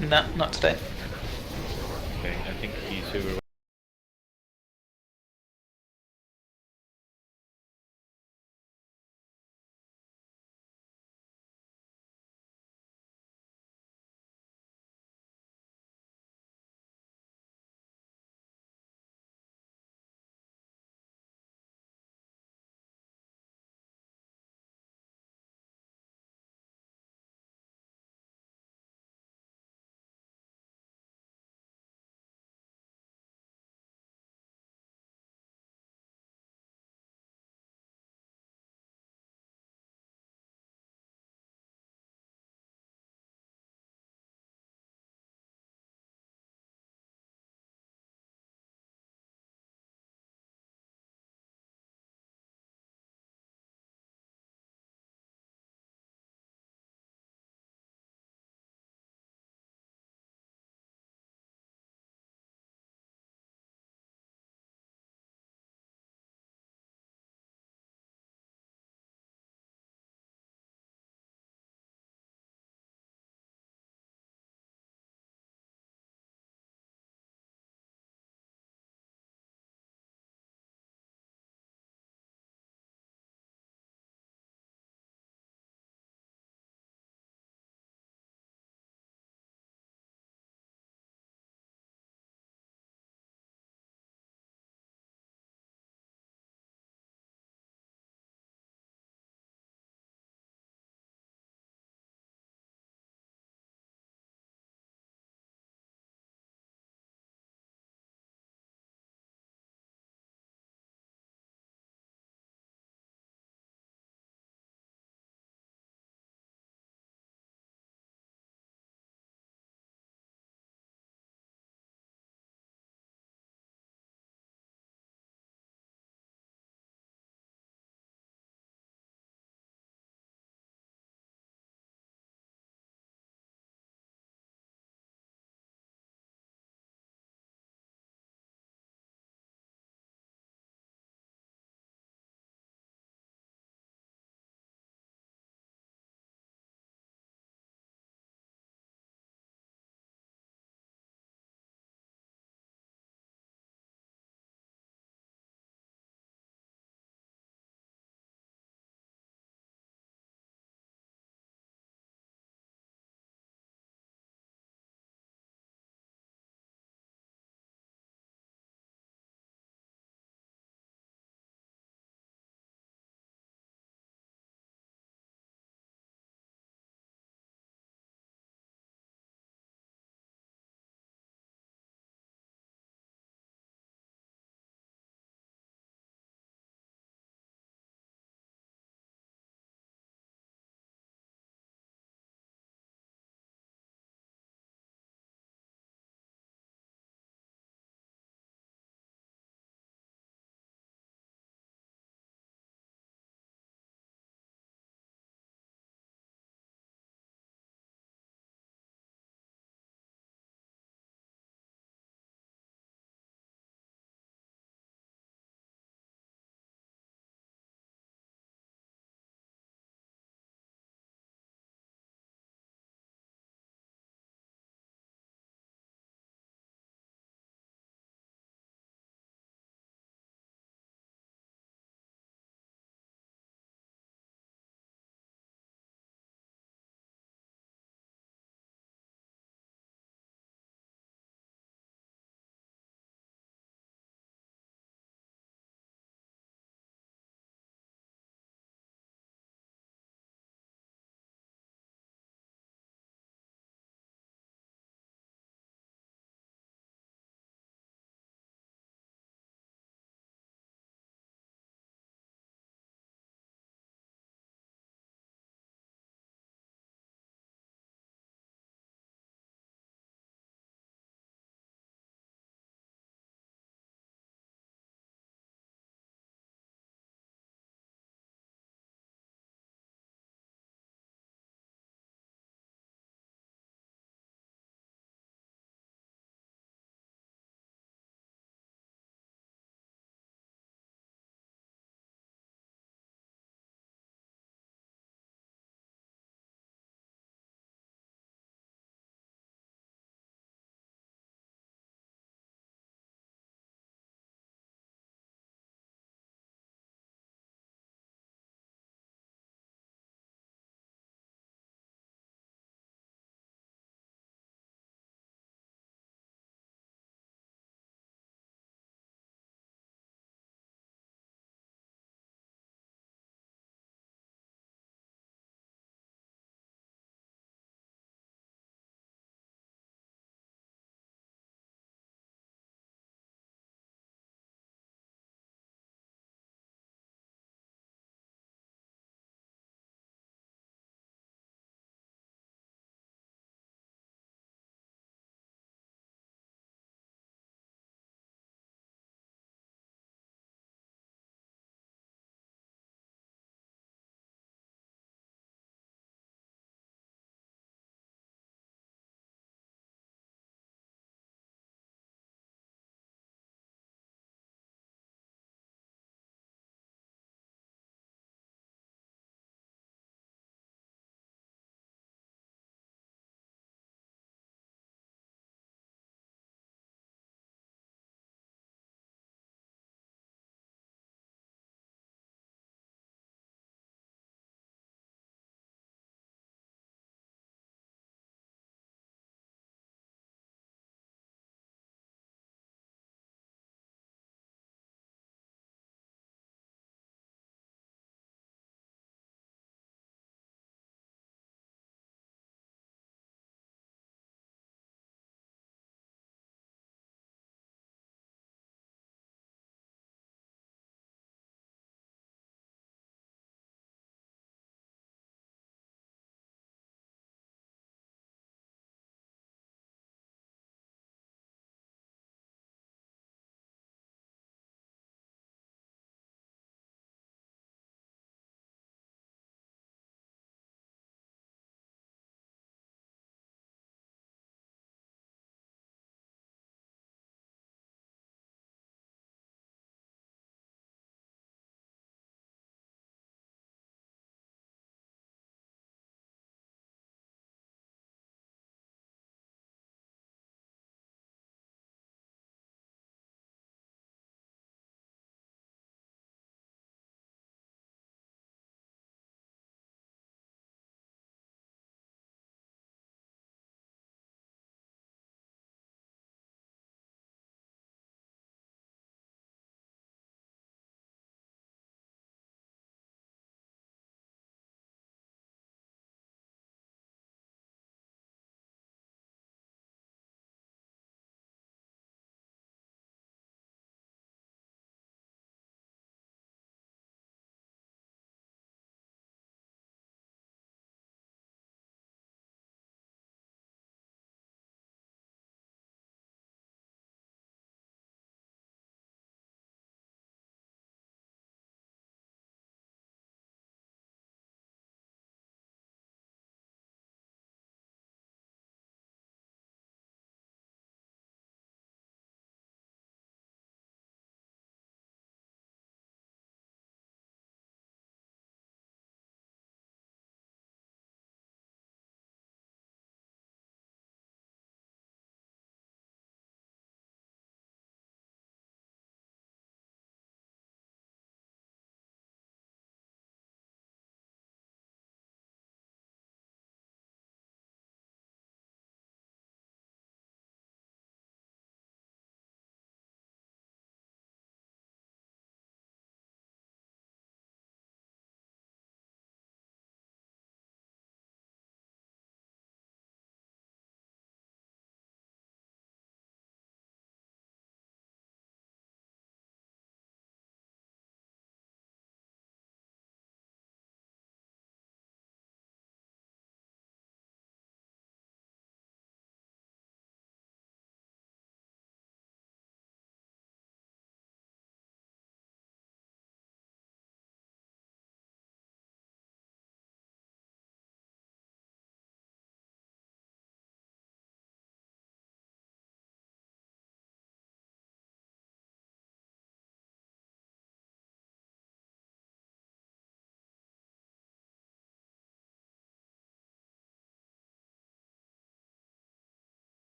No, not today. Okay, I think he's over.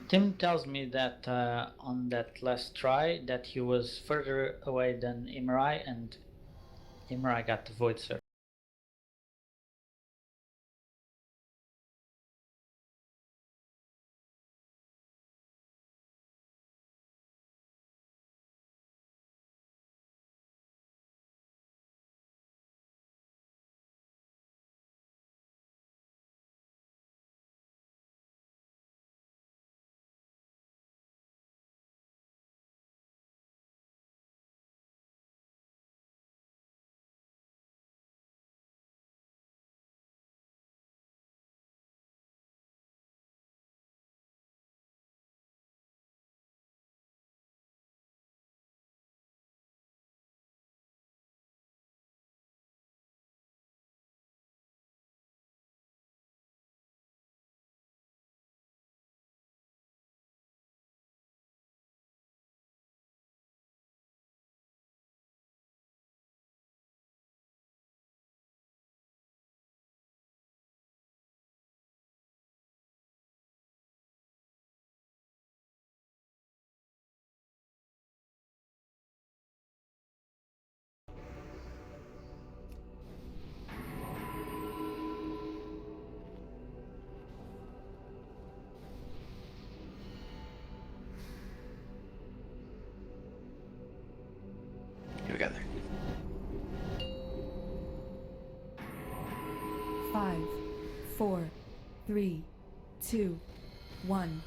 Tim tells me that on that last try that he was further away than Imrai, and Imrai got the Void Surf. Here we go then. 5, 4, 3, 2, 1.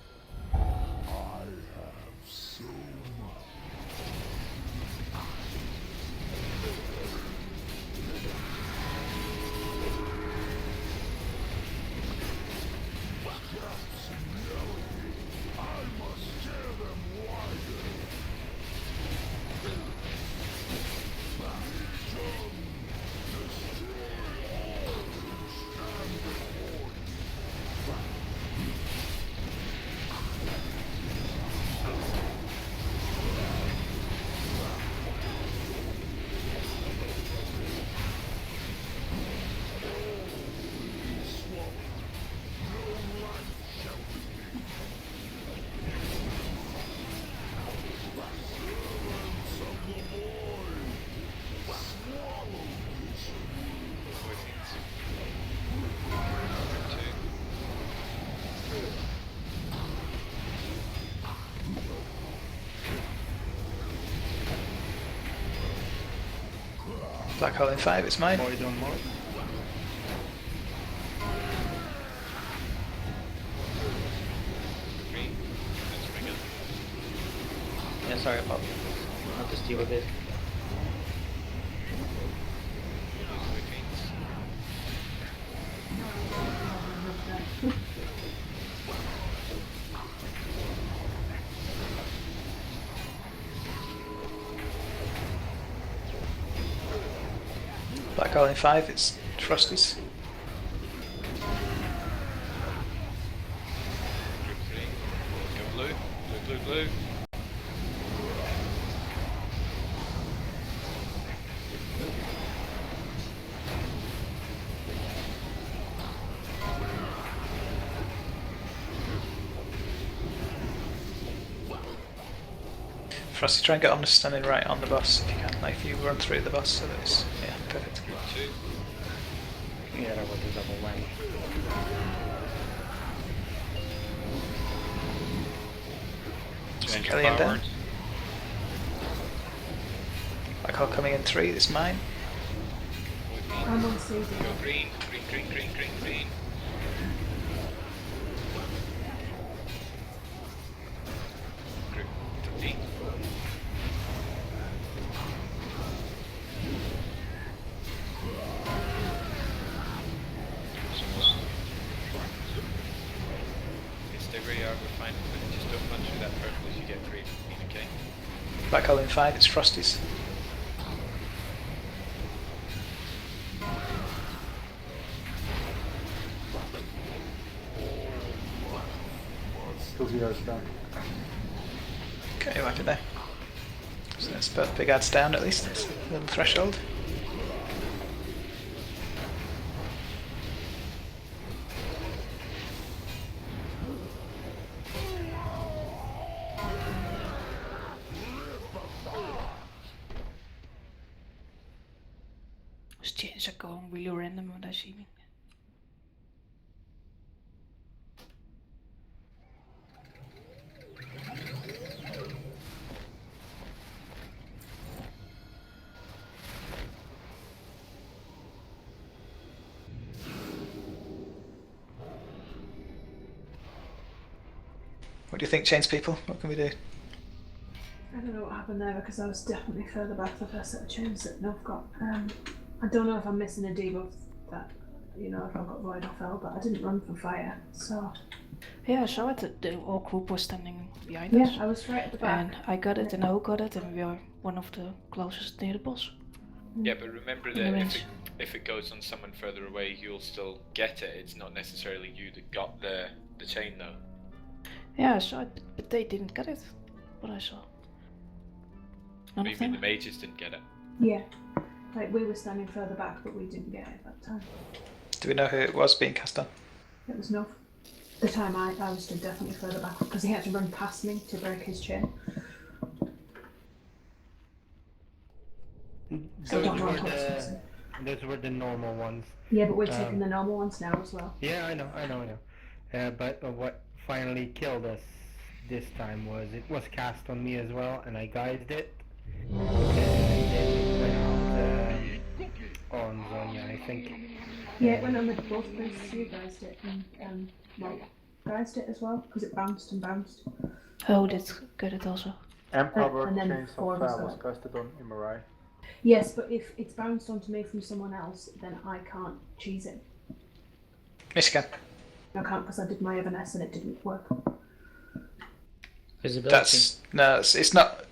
Black hole in 5, it's mine. Void on more. Green. That's pretty good. Yeah, sorry about not to steal a bit. Those are greens. Black hole in 5, it's Frosty's. Group 3. Go blue. Blue, blue, blue. Frosty, try and get on the standing right on the boss if you can. Like if you run through the boss, so that it's yeah, perfect. Group 2. Yeah, that was a double whammy. Change Kelly and forward. down. Black hole coming in 3, it's mine. I'm on CD. Go green, green, green, green, green, green. Group 3. Stay where you are, we're fine, but just don't run through that purple as you get green, okay? Black hole in 5, it's Frosty's. Still zero's down. Okay, right there. So that's both big ads down at least. That's a little threshold. Those chains are going really random when I see me. What do you think, chains people? What can we do? I don't know what happened there because I was definitely further back the first set of chains that Nov got. I don't know if I'm missing a debuff that, you know, if I've got void or fell, but I didn't run for fire, so. Yeah, I saw it. The whole group was standing behind Yeah, us. I was right at the back. And I got it, and Ho got it, and we are one of the closest near the boss. Yeah, but remember In the that range. if it goes on someone further away, you'll still get it. It's not necessarily you that got the chain though. Yeah, I saw it, but they didn't get it. What I saw. None of Maybe them. the mages didn't get it. Yeah, like we were standing further back, but we didn't get it that time. Do we know who it was being cast on? It was Nov. The time I was still definitely further back because he had to run past me to break his chain. So I don't know what was missing. Those were the normal ones. Yeah, but we're taking the normal ones now as well. Yeah, I know. But what finally killed us this time was it was cast on me as well, and I guided it. And then it went out on Zonya, I think. Yeah, it went on with both places. You guys did, and well, guys did as well because it bounced and bounced. Ho did get it also. Empower and then Chains four of of us Fire was got casted on Imarai. Yes, but if it's bounced onto me from someone else, then I can't cheese it. Michigan. I can't because I did my Evanescence and it didn't work. Visibility. It's not.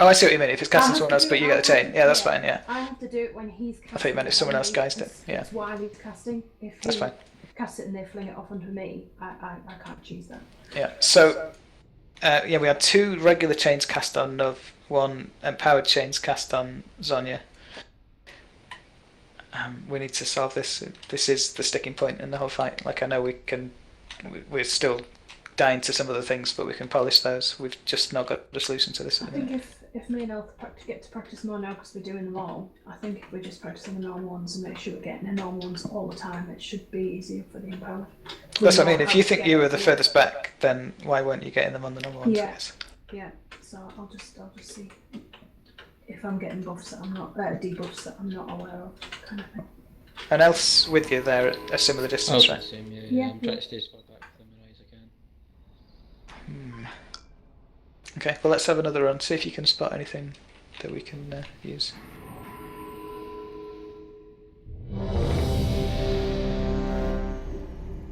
Oh, I see what you mean. If it's casting someone else, but you get the chain. Yeah, that's fine. Yeah. I have to do it when he's casting. I thought you meant if someone else guised it. Yeah. That's why I need casting. If That's he fine. casts it and they fling it off onto me, I can't cheese that. Yeah. So, yeah, we had 2 regular chains cast on Nov, 1 empowered chains cast on Zonya. We need to solve this. This is the sticking point in the whole fight. Like, I know we're still dying to some other things, but we can polish those. We've just not got a solution to this I at the think minute. if me and Elf get to practice more now because we're doing them all, I think if we're just practicing the normal ones and make sure we're getting the normal ones all the time, it should be easier for the empowered. That's what I mean. know If how you to think get you were it, the yeah. furthest back, then why weren't you getting them on the normal ones? I Yeah. guess? Yeah, so I'll just see if I'm getting buffs that I'm not debuffs that I'm not aware of, kind of thing. And else with you there at a similar distance, Oh, right? same, yeah. Yeah, I'm trying yeah. to stay as far back from the rise again. Okay, well let's have another run. See if you can spot anything that we can use.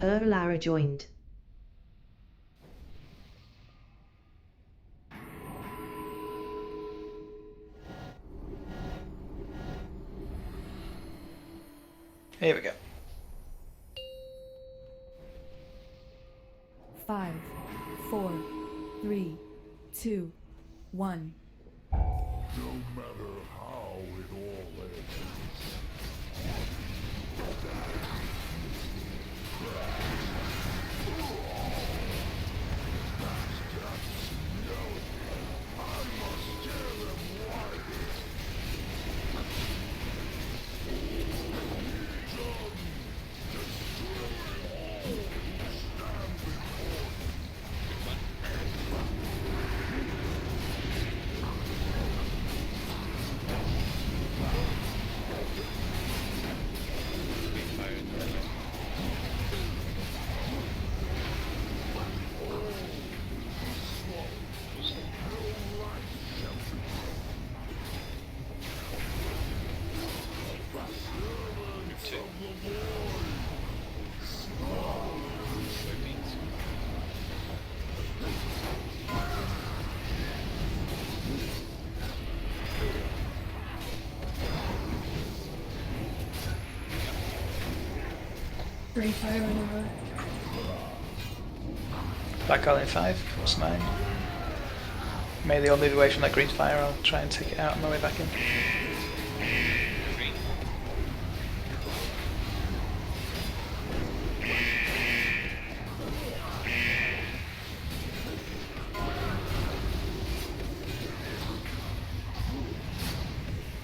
Lara joined. Here we go. 5, 4, 3, 2, 1. No matter how it all ends. Green fire over. Back all in 5. What's mine? May they all move away from that green fire. I'll try and take it out on my way back in. Green.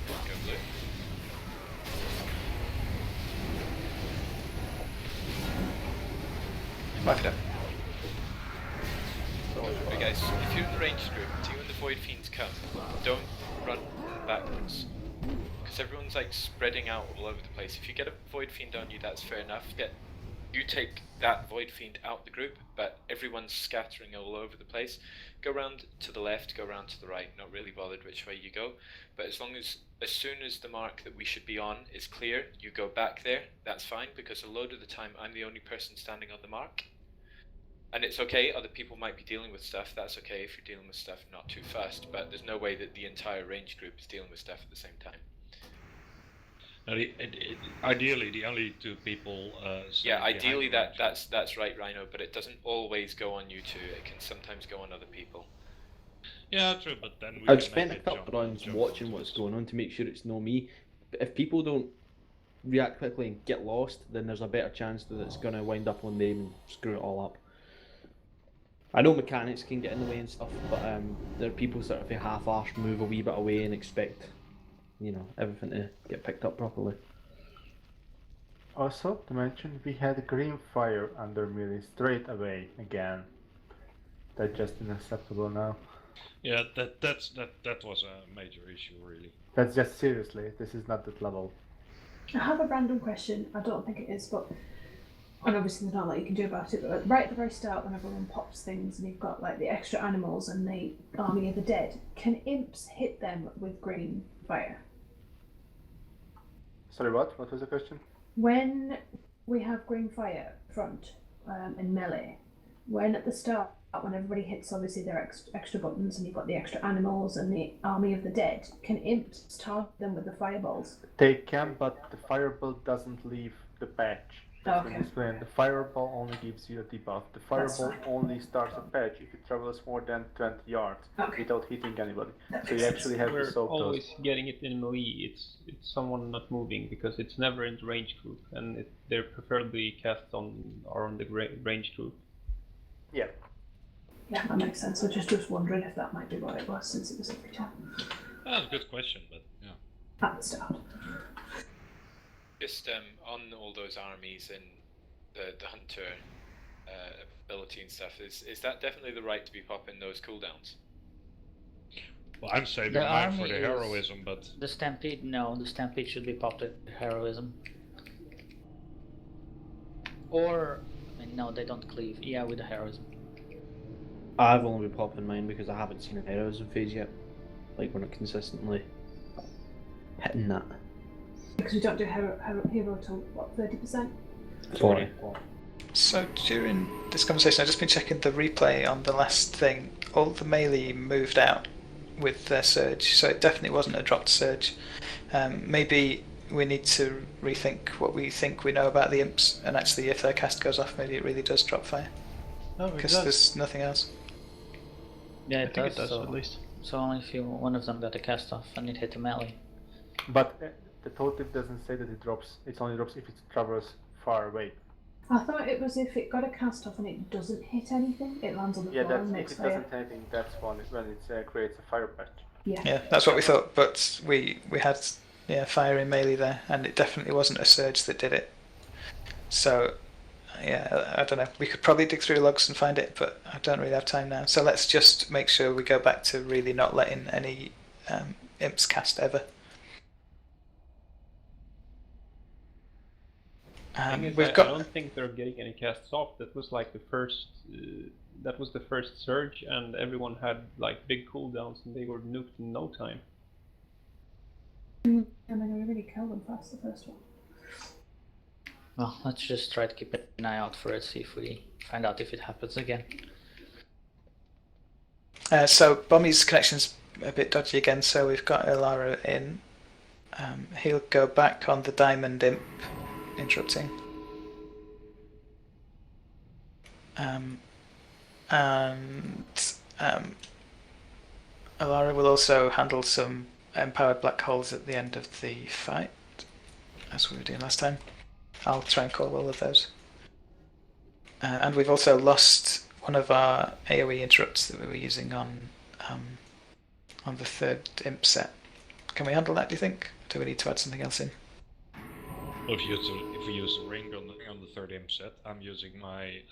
Go blue. Wipe it up. But guys, if you're in the ranged group, you and the Void Fiends come, don't run backwards. Because everyone's like spreading out all over the place. If you get a Void Fiend on you, that's fair enough. You take that Void Fiend out the group, but everyone's scattering all over the place. Go round to the left, go round to the right, not really bothered which way you go. But as soon as the mark that we should be on is clear, you go back there, that's fine, because a load of the time I'm the only person standing on the mark. And it's okay, other people might be dealing with stuff, that's okay if you're dealing with stuff not too fast, but there's no way that the entire range group is dealing with stuff at the same time. Now, ideally, the only two people. Yeah, ideally that's right, Rhino. But it doesn't always go on you two. It can sometimes go on other people. Yeah, true. But then I've spent a couple of rounds watching what's going on to make sure it's no me. But if people don't react quickly and get lost, then there's a better chance that it's going to wind up on them and screw it all up. I know mechanics can get in the way and stuff, but there are people sort of half-arsed move a wee bit away and expect, you know, everything to get picked up properly. Also, to mention, we had green fire under melee straight away again. That's just unacceptable now. Yeah, that was a major issue, really. That's just seriously, this is not that level. I have a random question. I don't think it is, but and obviously there's not a lot you can do about it. But right at the very start, when everyone pops things and you've got like the extra animals and the army of the dead, can imps hit them with green fire? Sorry, what? What was the question? When we have green fire front in melee, when at the start, when everybody hits obviously their extra buttons and you've got the extra animals and the army of the dead, can imps target them with the fireballs? They can, but the fireball doesn't leave the patch. Okay. Explain. The fireball only gives you a debuff. The fireball only starts a patch if it travels more than 20 yards without hitting anybody. So you actually have to soak those. Always getting it in melee. It's someone not moving because it's never in the range group, and they're preferably cast on the range group. Yeah. Yeah, that makes sense. I was just wondering if that might be what it was, since it was every time. That's a good question, but yeah. At the start. Just on all those armies and the hunter ability and stuff, is that definitely the right to be popping those cooldowns? Well, I'm saving The mine for army the is- heroism, but The Stampede, no, the Stampede should be popped at heroism. Or, I mean, no, they don't cleave. Yeah, with the heroism. I've only been popping mine because I haven't seen a heroism phase yet. Like, we're not consistently hitting that. Because we don't do hero till what, 30%? 40. So during this conversation, I've just been checking the replay on the last thing. All the melee moved out with their surge, so it definitely wasn't a dropped surge. Maybe we need to rethink what we think we know about the imps, and actually if their cast goes off, maybe it really does drop fire. No, it Because does. there's nothing else. Yeah, I it think does, it does so, at least. So only if one of them got a cast off and it hit the melee. But the tooltip doesn't say that it drops. It only drops if it travels far away. I thought it was if it got a cast off and it doesn't hit anything, it lands on the Yeah, floor that's and if makes it fire. doesn't hit anything. That's when it creates a fire patch. Yeah, that's what we thought, but we had fire in melee there, and it definitely wasn't a surge that did it. So, yeah, I don't know. We could probably dig through logs and find it, but I don't really have time now. So let's just make sure we go back to really not letting any imps cast ever. We've I got. don't think they're getting any casts off. That was like the first. That was the first surge, and everyone had like big cooldowns, and they were nuked in no time. And then we really killed them fast, the first one. Well, let's just try to keep an eye out for it, see if we find out if it happens again. So Bommy's connection's a bit dodgy again, so we've got Ilara in. He'll go back on the Diamond Imp, interrupting. Ilara will also handle some empowered black holes at the end of the fight, as we were doing last time. I'll try and call all of those. And we've also lost one of our AoE interrupts that we were using on the third imp set. Can we handle that, do you think? Do we need to add something else in? If we use a ring on the third imp set, I'm using my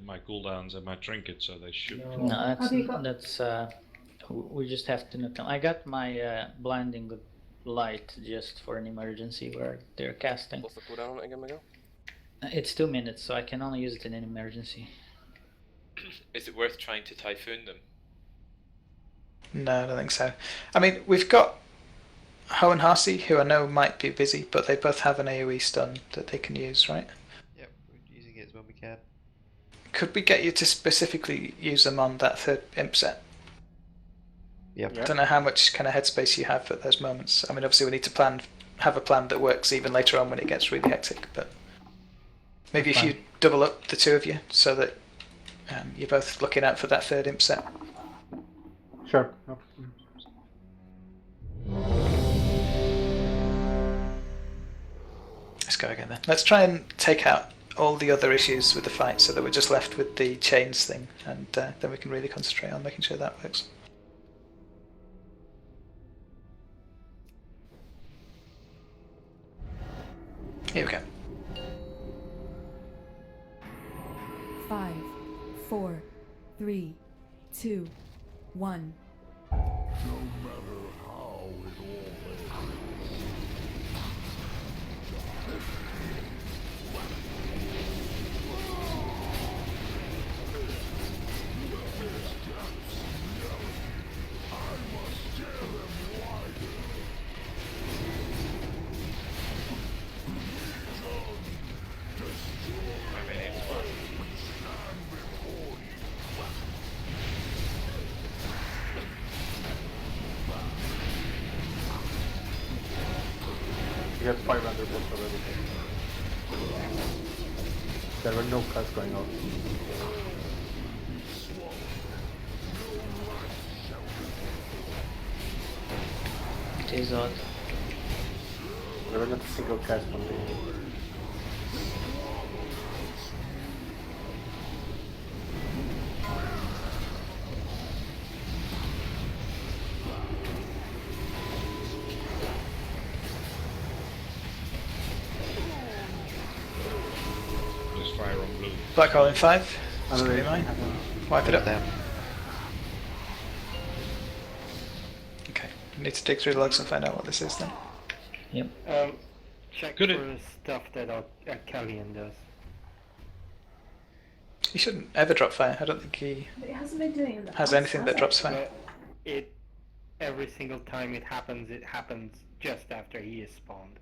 my cooldowns and my trinkets, so they should. No, that's we just have to nuke them. I got my blinding light just for an emergency where they're casting. What's the cooldown on it again, Miguel? It's 2 minutes, so I can only use it in an emergency. Is it worth trying to typhoon them? No, I don't think so. I mean, we've got Ho and Harsey, who I know might be busy, but they both have an AoE stun that they can use, right? Yep, we're using it as well we can. Could we get you to specifically use them on that third imp set? Yep. I don't know how much kind of headspace you have at those moments. I mean, obviously we need to have a plan that works even later on when it gets really hectic, but maybe if you double up the two of you so that you're both looking out for that third imp set. Sure. Let's go again then. Let's try and take out all the other issues with the fight so that we're just left with the chains thing, and then we can really concentrate on making sure that works. Here we go. 5, 4, 3, 2, 1. No matter how it all ends. We had 500 books already. There were no cuts going on. It is odd. There were not a single cast from the... There's fire on blue. Black hole in 5. It's Another gonna be mine. issue. Wipe it up. Them. Okay. We need to dig through the logs and find out what this is then. Yep. Check Could for stuff that Callian does. He shouldn't ever drop fire. I don't think he But it hasn't been doing it. has anything that drops fire. Every single time it happens just after he is spawned.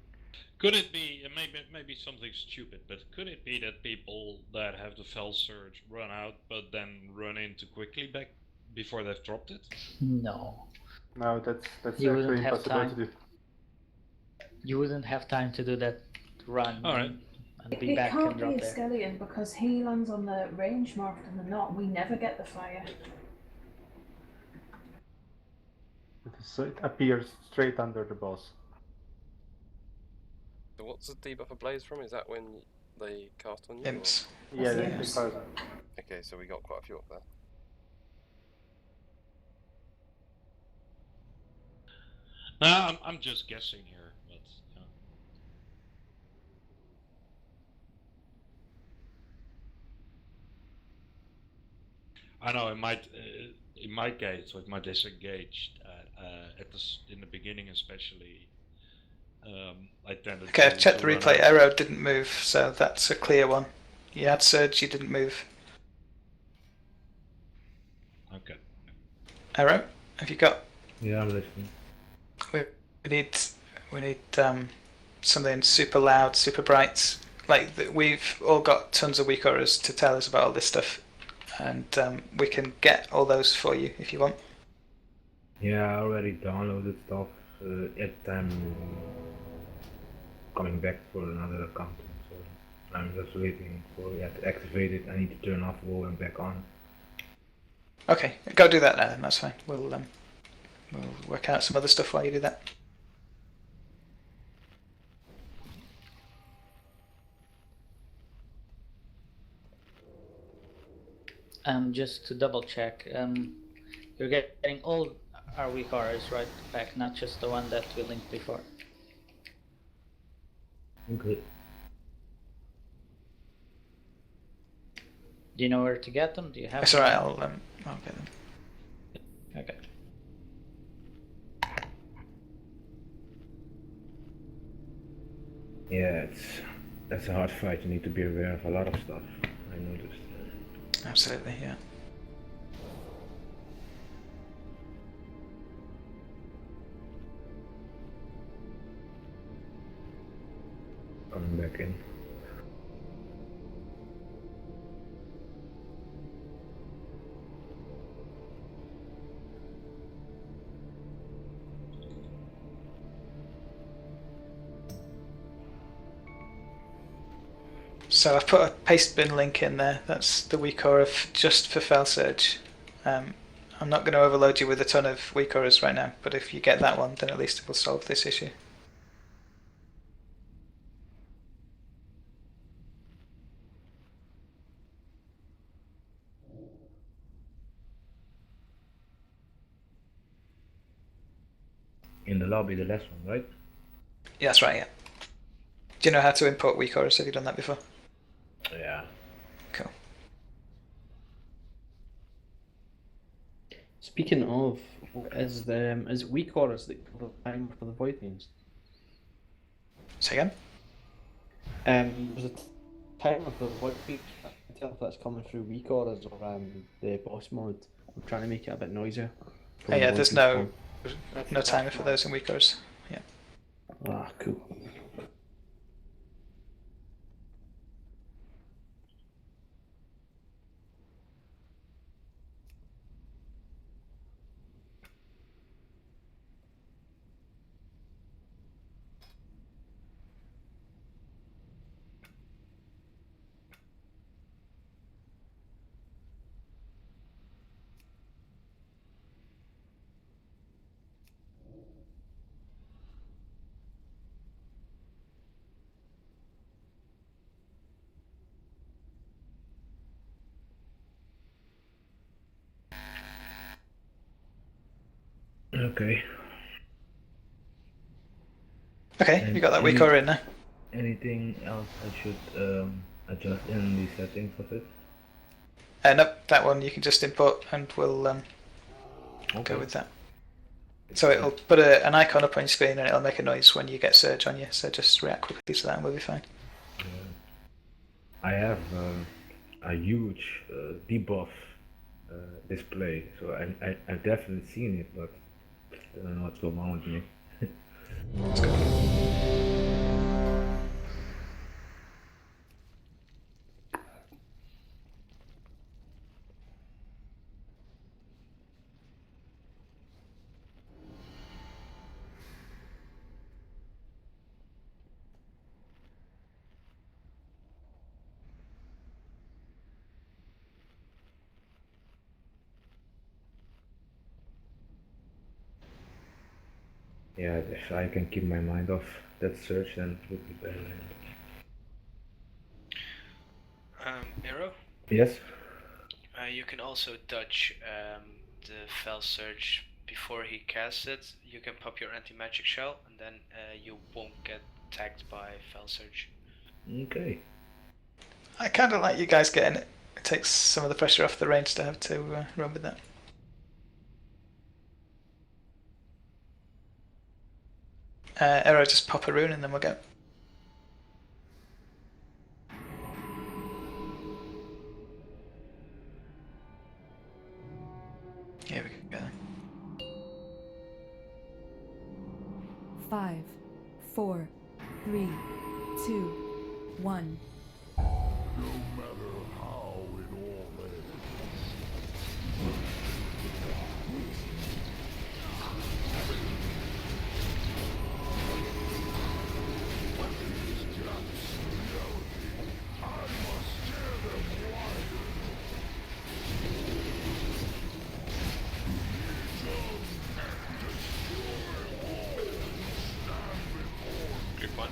Could it be, maybe something stupid, but could it be that people that have the Fell Surge run out, but then run in too quickly back before they've dropped it? No. No, that's You actually wouldn't have impossible time. to do. You wouldn't have time to do that run. Alright. And be It back can't and be drop a there. Skellion because he lands on the range more often than not. We never get the fire. It appears straight under the boss. So what's the debuff of Blaze from? Is that when they cast on you? Imps. Yeah, the they imps. cast. Okay, so we got quite a few up there. No, I'm just guessing here, but yeah. I know it might, in my case, with my disengaged in the beginning especially, I tended Okay, to I've checked the run replay. out. Arrow didn't move, so that's a clear one. You had Surge, you didn't move. Okay. Arrow, have you got? Yeah, I'm listening. We need something super loud, super bright. Like we've all got tons of weak auras to tell us about all this stuff, and we can get all those for you if you want. Yeah, I already downloaded stuff at time coming back for another account. So I'm just waiting for it to activate it. I need to turn off WoW and back on. Okay, go do that now then, that's fine. We'll work out some other stuff while you do that. Just to double check, you're getting all our weak auras right back, not just the one that we linked before. Okay. Do you know where to get them? Do you have? It's alright. I'll get them. Okay. Yeah, that's a hard fight. You need to be aware of a lot of stuff. I noticed. Absolutely, yeah. Coming back in. So I've put a paste bin link in there. That's the WeakAura just for Fell Surge. I'm not going to overload you with a ton of WeakAuras right now, but if you get that one, then at least it will solve this issue. In the lobby, the last one, right? Yeah, that's right, yeah. Do you know how to import WeakAuras? Have you done that before? Yeah. Cool. Speaking of, is WeakAuras the time for the Void Fiends? Say again? There's a timer for the Void Fiends. I can't tell if that's coming through WeakAuras or the boss mode. I'm trying to make it a bit noisier. Oh, yeah, there's no timer for those in WeakAuras. Yeah. Ah, cool. Okay. Okay, And you got that WeakAura in there. Anything else I should adjust in the settings of it? Nope, that one you can just import and we'll go with that. So it'll put an icon up on your screen and it'll make a noise when you get Surge on you, so just react quickly to that and we'll be fine. I have a huge debuff display, so I've definitely seen it, but I don't know what's going on with me. Let's go. Yeah, if I can keep my mind off that search, then it would be better. Arrow? Yes? You can also dodge the Fell Surge before he casts it. You can pop your anti-magic shell and then you won't get tagged by Fell Surge. Okay. I kind of like you guys getting it. It takes some of the pressure off the range to have to run with that. Arrow, just pop a rune and then we'll go. Here we go. 5, 4, 3, 2, 1. No matter how it all ends. Group 1.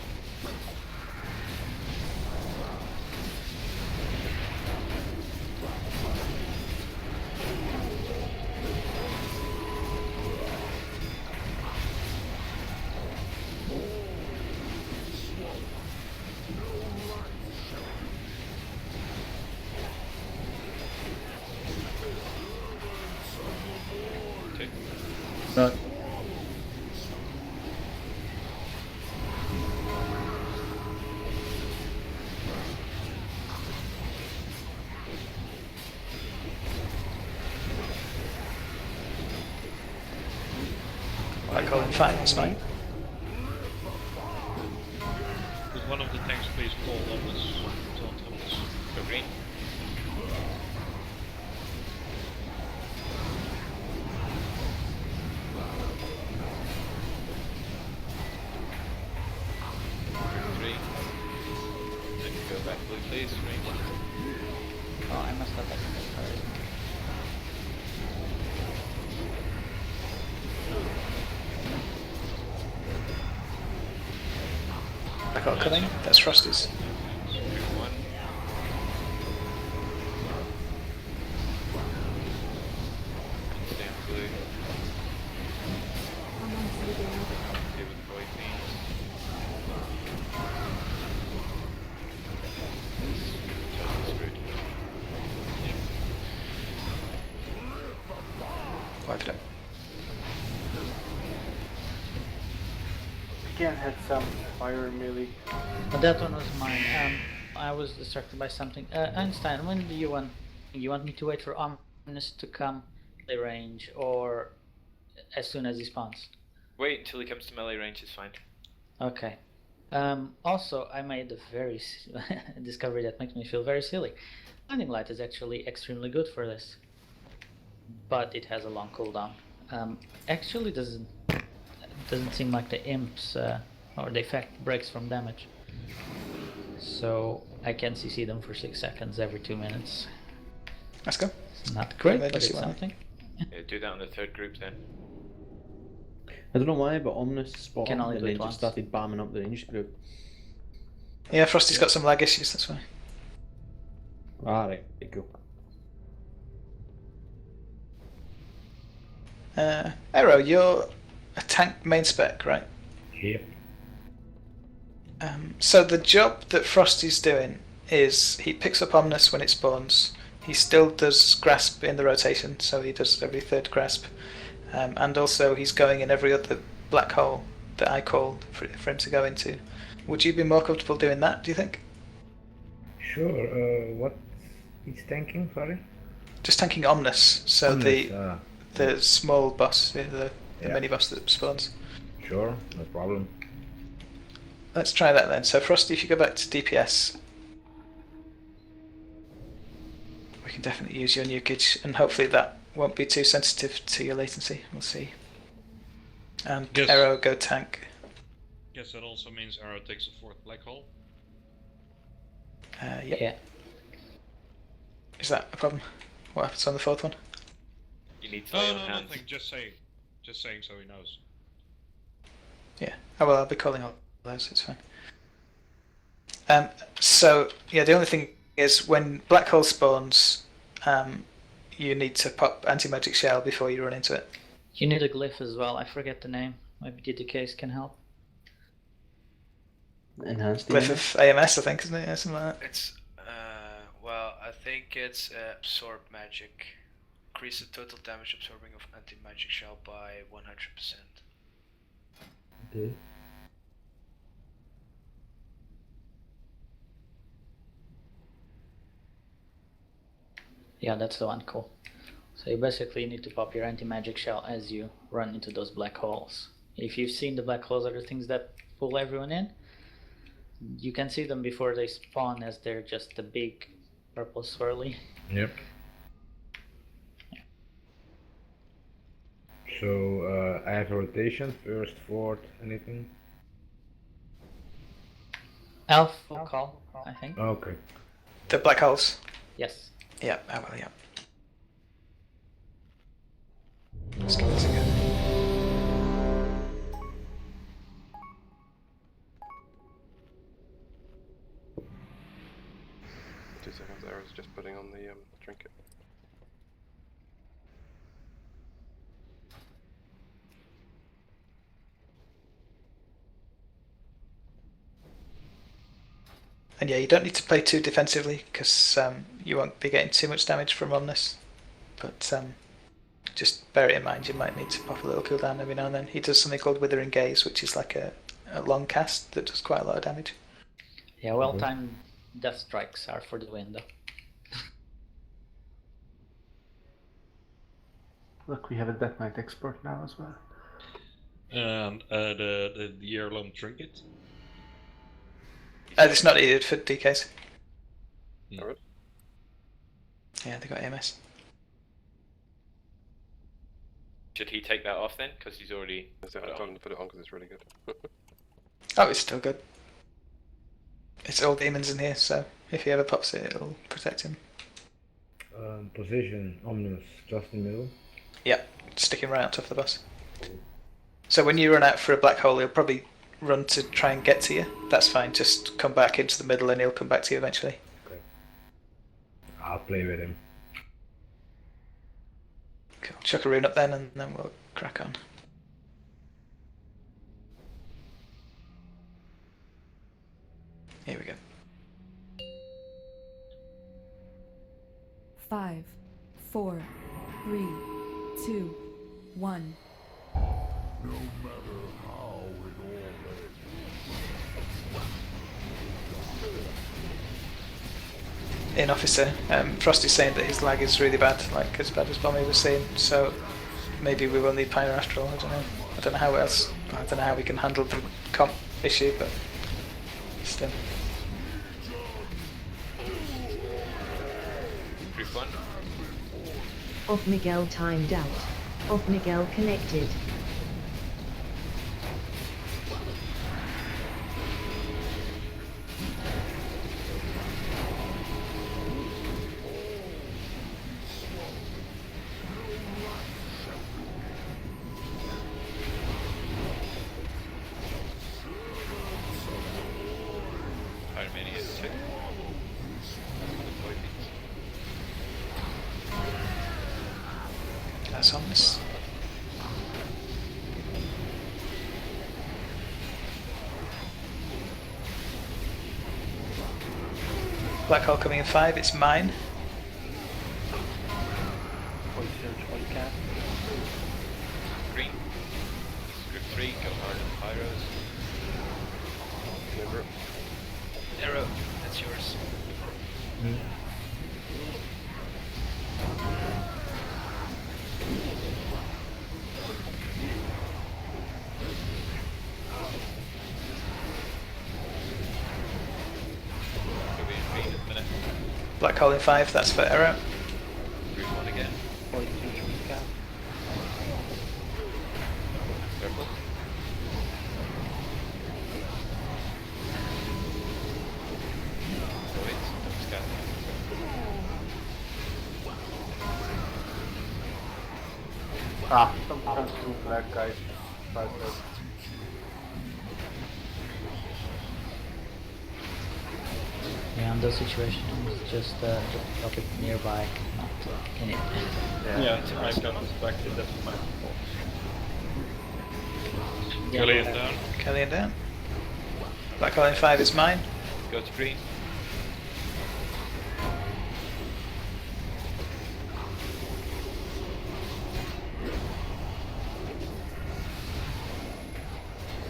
No. I call him fine, it's fine. Could one of the tanks please call Omnis? Don't Omnis. Go green. Three. Then go back blue please, range. Oh, I must have that. Sorry. I got coming. That's Frosty's. One. Stay on blue. Stay with the void fiends. Totally screwed. Wiped it. Again, had some fire melee. But that one was mine. I was distracted by something. Einstein, when do you want? You want me to wait for Omnis to come melee range, or as soon as he spawns? Wait until he comes to melee range, is fine. Okay. Also, I made a very discovery that makes me feel very silly. Blinding Light is actually extremely good for this, but it has a long cooldown. Actually, doesn't seem like the imps or the effect breaks from damage. So I can CC them for 6 seconds every 2 minutes. Let's go. It's not great, but Emergency it's one. something. Yeah, do that on the third group then. I don't know why, but Omnis spotted Can him only and do then it just once. started bombing up the range group. Yeah, Frosty's got some lag issues, that's why. Alright, cool. Arrow, you're a tank main spec, right? Yep. So the job that Frosty's doing is he picks up Omnis when it spawns. He still does grasp in the rotation, so he does every third grasp. And also he's going in every other black hole that I called for him to go into. Would you be more comfortable doing that, do you think? Sure. What he's tanking? Sorry. Just tanking Omnis, so Omnis, the small boss, the Yeah. mini boss that spawns. Sure, no problem. Let's try that then. So Frosty, if you go back to DPS, we can definitely use your nukage, and hopefully that won't be too sensitive to your latency. We'll see. And Yes. Arrow, go tank. Guess that also means Arrow takes the fourth black hole. Yep. Yeah. Is that a problem? What happens on the fourth one? You need to lay on hands. Nothing. Just saying so he knows. Yeah. Oh well, I'll be calling all those. It's fine. So yeah, the only thing is when black hole spawns, you need to pop anti-magic shell before you run into it. You need a glyph as well. I forget the name. Maybe DDKs can help. Enhanced Glyph of AMS, I think, isn't it? Yeah, something like that. It's, well, I think it's absorb magic. Increase the total damage absorbing of anti-magic shell by 100%. Okay. Yeah, that's the one. Cool. So you basically need to pop your anti-magic shell as you run into those black holes. If you've seen the black holes are the things that pull everyone in, you can see them before they spawn as they're just a big purple swirly. Yep. So I have a rotation, first, fourth, anything? Elf will call, I think. Okay. The black holes. Yes. Yeah, I will, yeah. Let's give this a go. 2 seconds, Arrow's just putting on the trinket. And yeah, you don't need to play too defensively because you won't be getting too much damage from Omnis. But just bear it in mind. You might need to pop a little cooldown every now and then. He does something called Withering Gaze, which is like a long cast that does quite a lot of damage. Yeah, well-timed death strikes are for the win, though. Look, we have a Death Knight expert now as well. And the heirloom trinket. It's not needed for DKs. Alright. Yeah, they got AMS. Should he take that off then? Because he's already. I told him to put it on because it's really good. Oh, it's still good. It's all demons in here, so if he ever pops it, it'll protect him. Position, Omnus, just in the middle. Yep, sticking right on top of the boss. So when you run out for a black hole, he'll probably run to try and get to you. That's fine, just come back into the middle and he'll come back to you eventually. Okay. I'll play with him. Cool. Chuck a rune up then and then we'll crack on. Here we go. 5, 4, 3, 2, 1. No matter how it all ends. In officer, Frosty's saying that his lag is really bad, like as bad as Bommy was saying, so maybe we will need Pyroastral, I don't know. I don't know how else, I don't know how we can handle the comp issue, but still. Group 1. Off Miguel timed out. Off Miguel connected. Pyromania is 2. That's ominous. Black hole coming in 5, it's mine. Void Surge, Void Cast. Green. Group 3, go hard on Pyros. Never. Arrow, that's yours. Go be in green at the minute. Black hole in 5, that's for Arrow. Group 1 again. Void Surge, Void Cast. Purple. Void. Scan. Sometimes two black guys. Yeah, in those situations, just drop it nearby, not in it. Yeah, I got distracted, that's my fault. Killian down. Killian down. Black hole in 5 is mine. Go to green.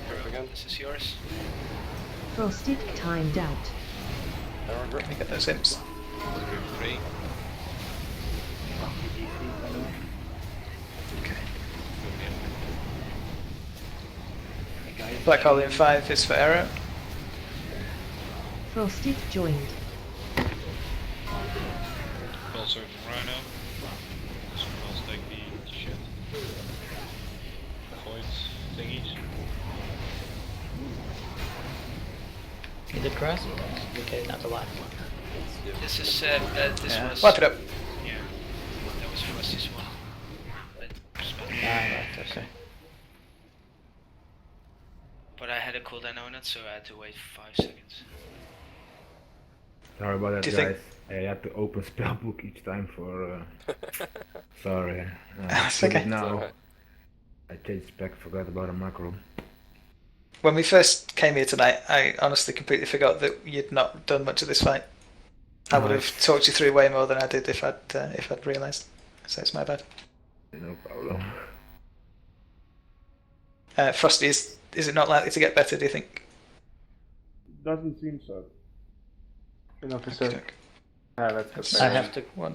Arrow again, this is yours. Frosted timed out. Arrow, Can we get those imps? Group 3. Okay. Go green. Black hole in 5 is for Arrow. Frosted joined. Bell Surge and Rhino. Someone else take the shit. Voids, thingies. Is it cross? Okay, not a lot. This is, this Yeah. was... Wipe it up. Yeah, that was Frosty's one. Right, okay. But I had a cooldown on it, so I had to wait 5 seconds. Sorry about that, Do you guys. think- I had to open spellbook each time for. Sorry. That's did it okay. Now. Alright. I changed back, forgot about a macro. When we first came here tonight, I honestly completely forgot that you'd not done much of this fight. I would have talked you through way more than I did if I'd realised. So it's my bad. No problem. Frosty, is it not likely to get better? Do you think? Doesn't seem so. An officer. Okay. That's I have to. One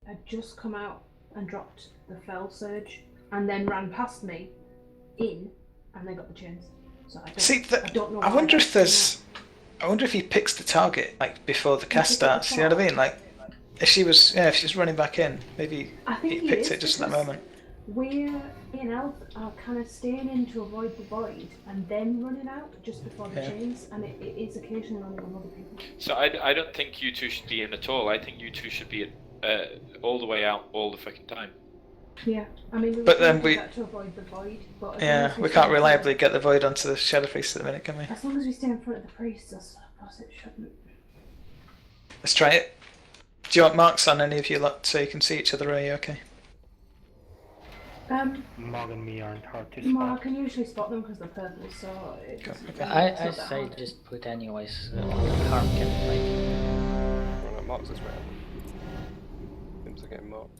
had just come out and dropped the Fell Surge, and then ran past me in, and they got the chains. So I don't, See, I don't know. I why wonder that's if there's. I wonder if he picks the target like before the cast starts. You know what I mean? Like, if she's running back in, maybe I think he picked it just at that because moment. We're in Elf are kind of staying in to avoid the void and then running out just before the Yeah. chains, and it is occasionally running on other people. So I don't think you two should be in at all. I think you two should be all the way out all the fucking time. Yeah, I mean, But then we- that to avoid the void. But as long Yeah, as we stay can't in reliably get the void onto the Shadow Priest at the minute, can we? front, as long as we stay in front of the priests, I suppose it shouldn't. Let's try it. Do you want marks on any of you lot so you can see each other? Are you okay? Mog and me aren't hard to Well, I spot. can usually spot them because they're purple, so it doesn't. I it's not that say hard. just put anyways. Harm can Well, that marks this round. Imps are getting marked.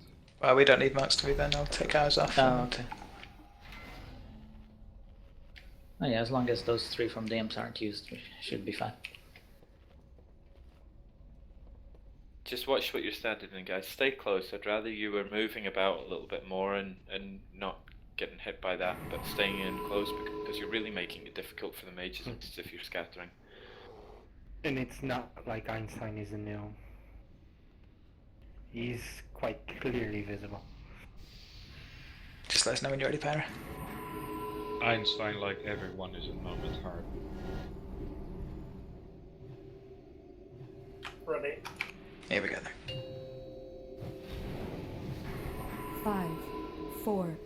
Well, we don't need marks to be then. I'll take ours off. Oh, and- okay. Oh yeah, as long as those 3 from the imps aren't used, we should be fine. Just watch what you're standing in, guys. Stay close. I'd rather you were moving about a little bit more and not getting hit by that, but staying in close because you're really making it difficult for the mages if you're scattering. And it's not like Einstein is a gnome. He's quite clearly visible. Just let us know when you're ready, Pyra. Einstein, like everyone, is a moment hard. Ready. Here we go then. 5, 4,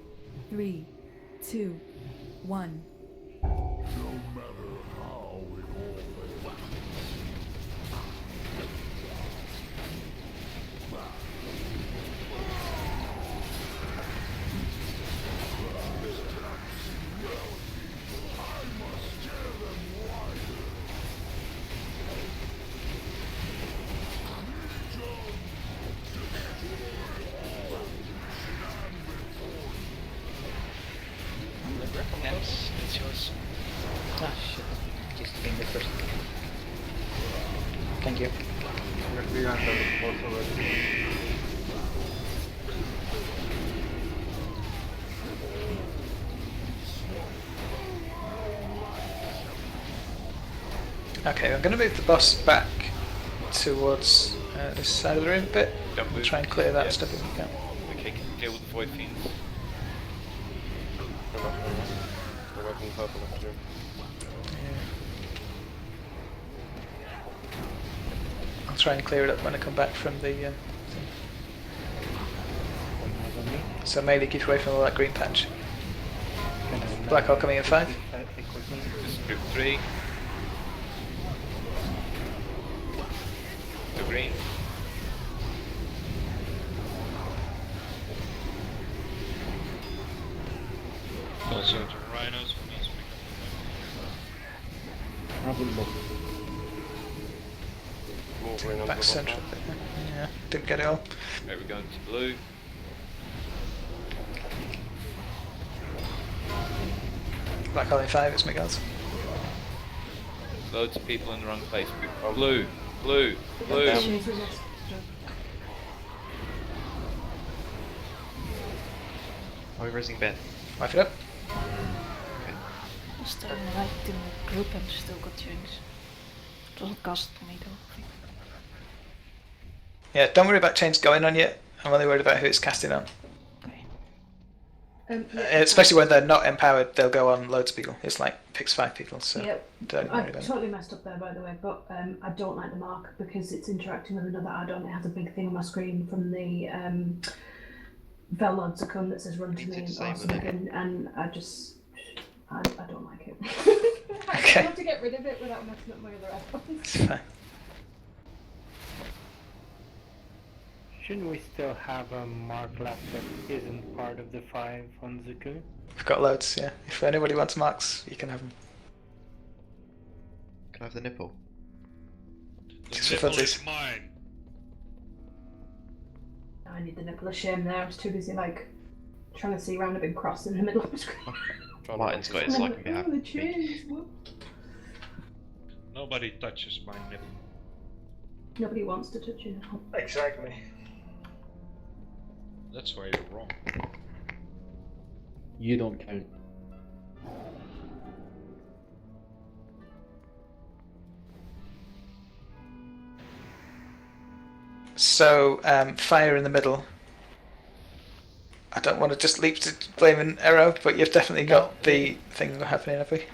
3, 2, 1. No matter how it all ends. Next, it's yours. Ah shit, just being the first. Thank you. We got the force already. Okay, I'm going to move the boss back towards this side of the room a bit. Don't move. Try and clear that Yes. stuff if we can. Okay, deal with the Void Fiends. They're away from the purple next room. I'll try and clear it up when I come back from the thing. So melee, keep away from all that green patch. Black Hole coming in 5. This is group 3. The green. Also to rhinos for me to Wolverine on Back the central. Yeah, didn't get it all. Right, we're going to blue. Black Hole in 5, it's Miguel's. Loads of people in the wrong place. Blue, blue, blue. Are we raising Ben? Wipe it up. Still right in the group and still got chains. It doesn't cost me though. I think. Yeah, don't worry about chains going on yet. I'm only worried about who it's casting on. Especially when they're not empowered, they'll go on loads of people. It's like picks 5 people, so Yeah, don't worry I about it. totally messed up there, by the way, but I don't like the mark because it's interacting with another add-on. It has a big thing on my screen from the Velod Zacun that says run to me or something, and I just, I don't like it. I Okay. have to get rid of it without messing up my other add-ons. It's fine. Shouldn't we still have a mark left that isn't part of the 5 on Zaku? We've got loads, yeah. If anybody wants marks, you can have them. Can I have the nipple? Just for funsies. mine. I need the nipple of shame there. I was too busy like trying to see around a big cross in the middle of the screen. Martin's got his like Oh, behind. the chains, what? Nobody touches my nipple. Nobody wants to touch your nipple. Exactly. That's where you're wrong. You don't count. So, fire in the middle. I don't want to just leap to blaming arrow, but you've definitely got the thing happening, have we?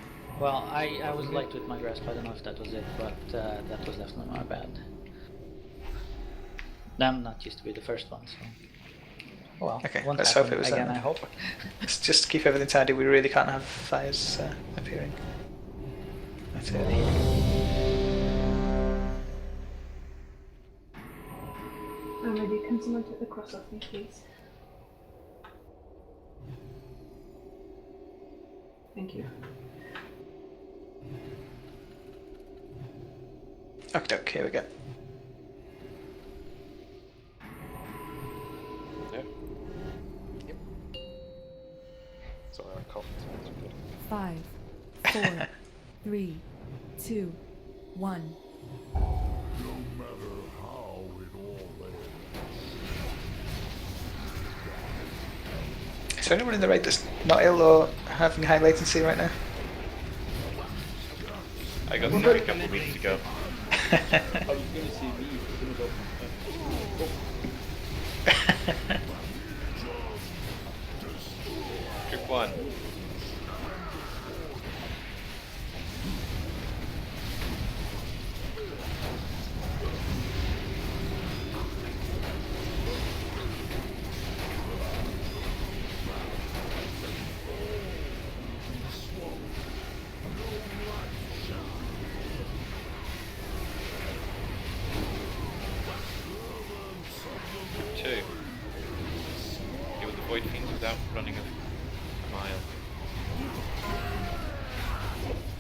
Well, I was late with my grasp. I don't know if that was it, but that was definitely my bad. I'm not used to be the first one, so. Well, Okay, won't let's hope happen it was again. that. I hope. Let's just keep everything tidy. We really can't have fires appearing. That's it. I'm ready. Can someone take the cross off me, please? Thank you. Okay, here we go. Sorry, I coughed. 5, 4, 3, 2, 1. No matter how it all ends. Is there anyone in the raid that's not ill or having high latency right now? I got sick a couple of weeks ago. I was gonna say me. Group 1. Group 2. Deal with the Void Fiends without running a mile.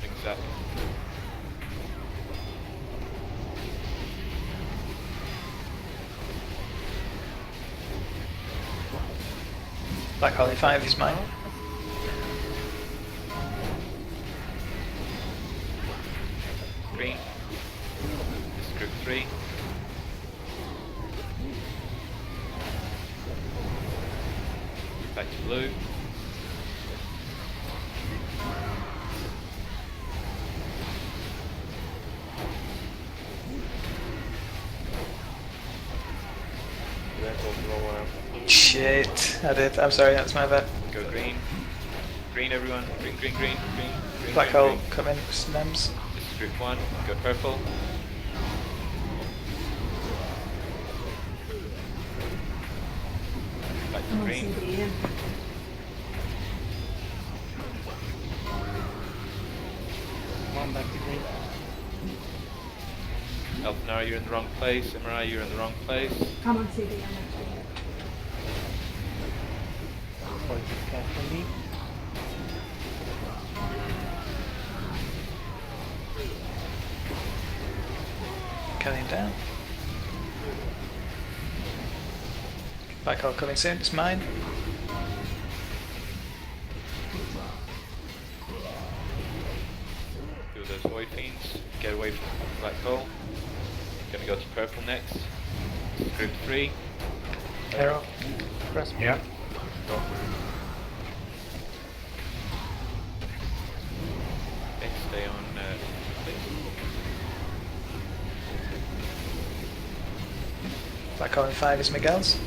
Things up. Black Holly 5 is mine. Green. This is group 3. Back to blue. Shit, I did. I'm sorry, that's my bad. Go green. Green, everyone. Green, green, green, green. Green, Black green, hole, green. come in, Snems. This is group 1. Go purple. Back to I'm on green. CDM. Come on, back to green. Elfnar, you're in the wrong place. Emirai, you're in the wrong place. I'm on CDM actually. Poison cast on me. Cutting down. Black hole coming soon, it's mine. Do those Void Fiends. Get away from the black hole. Gonna go to purple next. Group 3. Arrow. Grasp. Yeah. Go. Okay, stay on please. Black hole in 5 is Miguel's.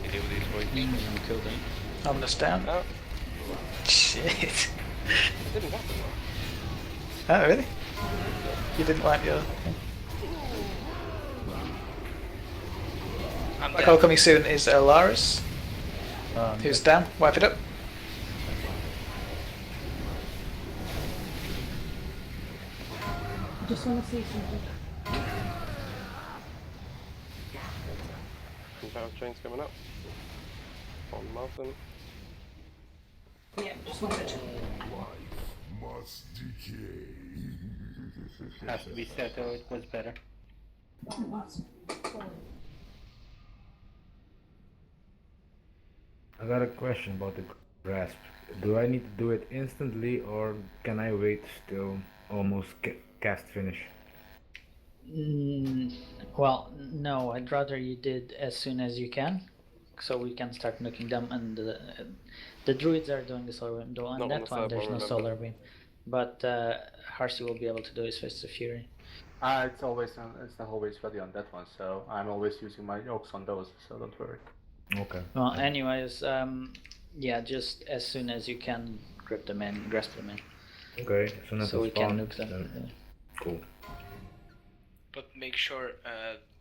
You deal with these Void Fiends. Killed him. Ominous down. Oh, Shit. it didn't happen. Oh, really? You didn't wipe your... I'm Black dead. hole coming soon is Alaris, who's down. Wipe it up. I just want to see something. Battle chains coming up. On the mountain. Yeah, just wanted to. Must decay. Has to be said though, it was better. I got a question about the grasp. Do I need to do it instantly or can I wait till almost cast finish? Well, No, I'd rather you did as soon as you can, so we can start nuking them. And the druids are doing the solar beam, though on Not on that the one third there's one, no remember. solar beam. But Harsey will be able to do his Fist of Fury. It's not always ready on that one, so I'm always using my oaks on those, so don't worry. Okay. Well, anyways, yeah, just as soon as you can grip them in, grasp them in. Okay, as soon as So I we can spawn, nuke them. then- Cool. But make sure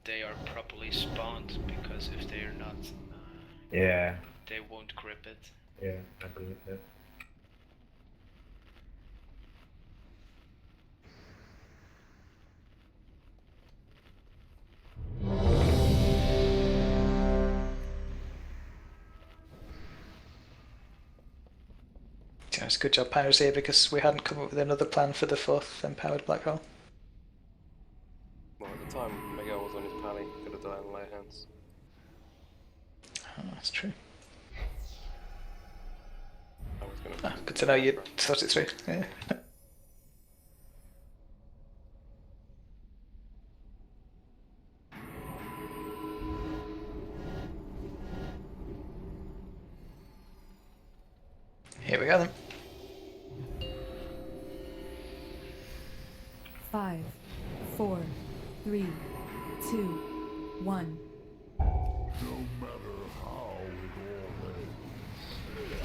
they are properly spawned, because if they are not, Yeah. they won't grip it. Yeah, I agree with that. Yeah, it's a good job, Pirates here, because we hadn't come up with another plan for the 4th empowered black hole. Well, at the time Miguel was on his pally, could have died in light hands. Oh, that's true. I was gonna Good to know you thought it through. Yeah. Here we go then. 5, 4, 3, 2, 1. No matter how it all ends.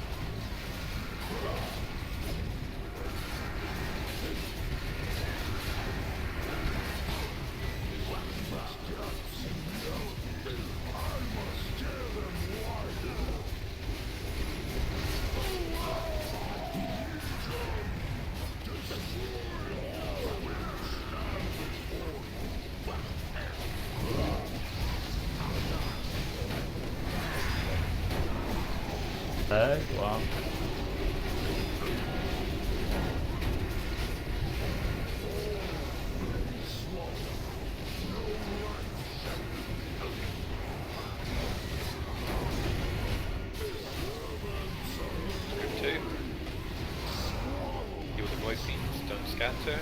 Wow. Group 2. Heal the Void Fiends, don't scatter.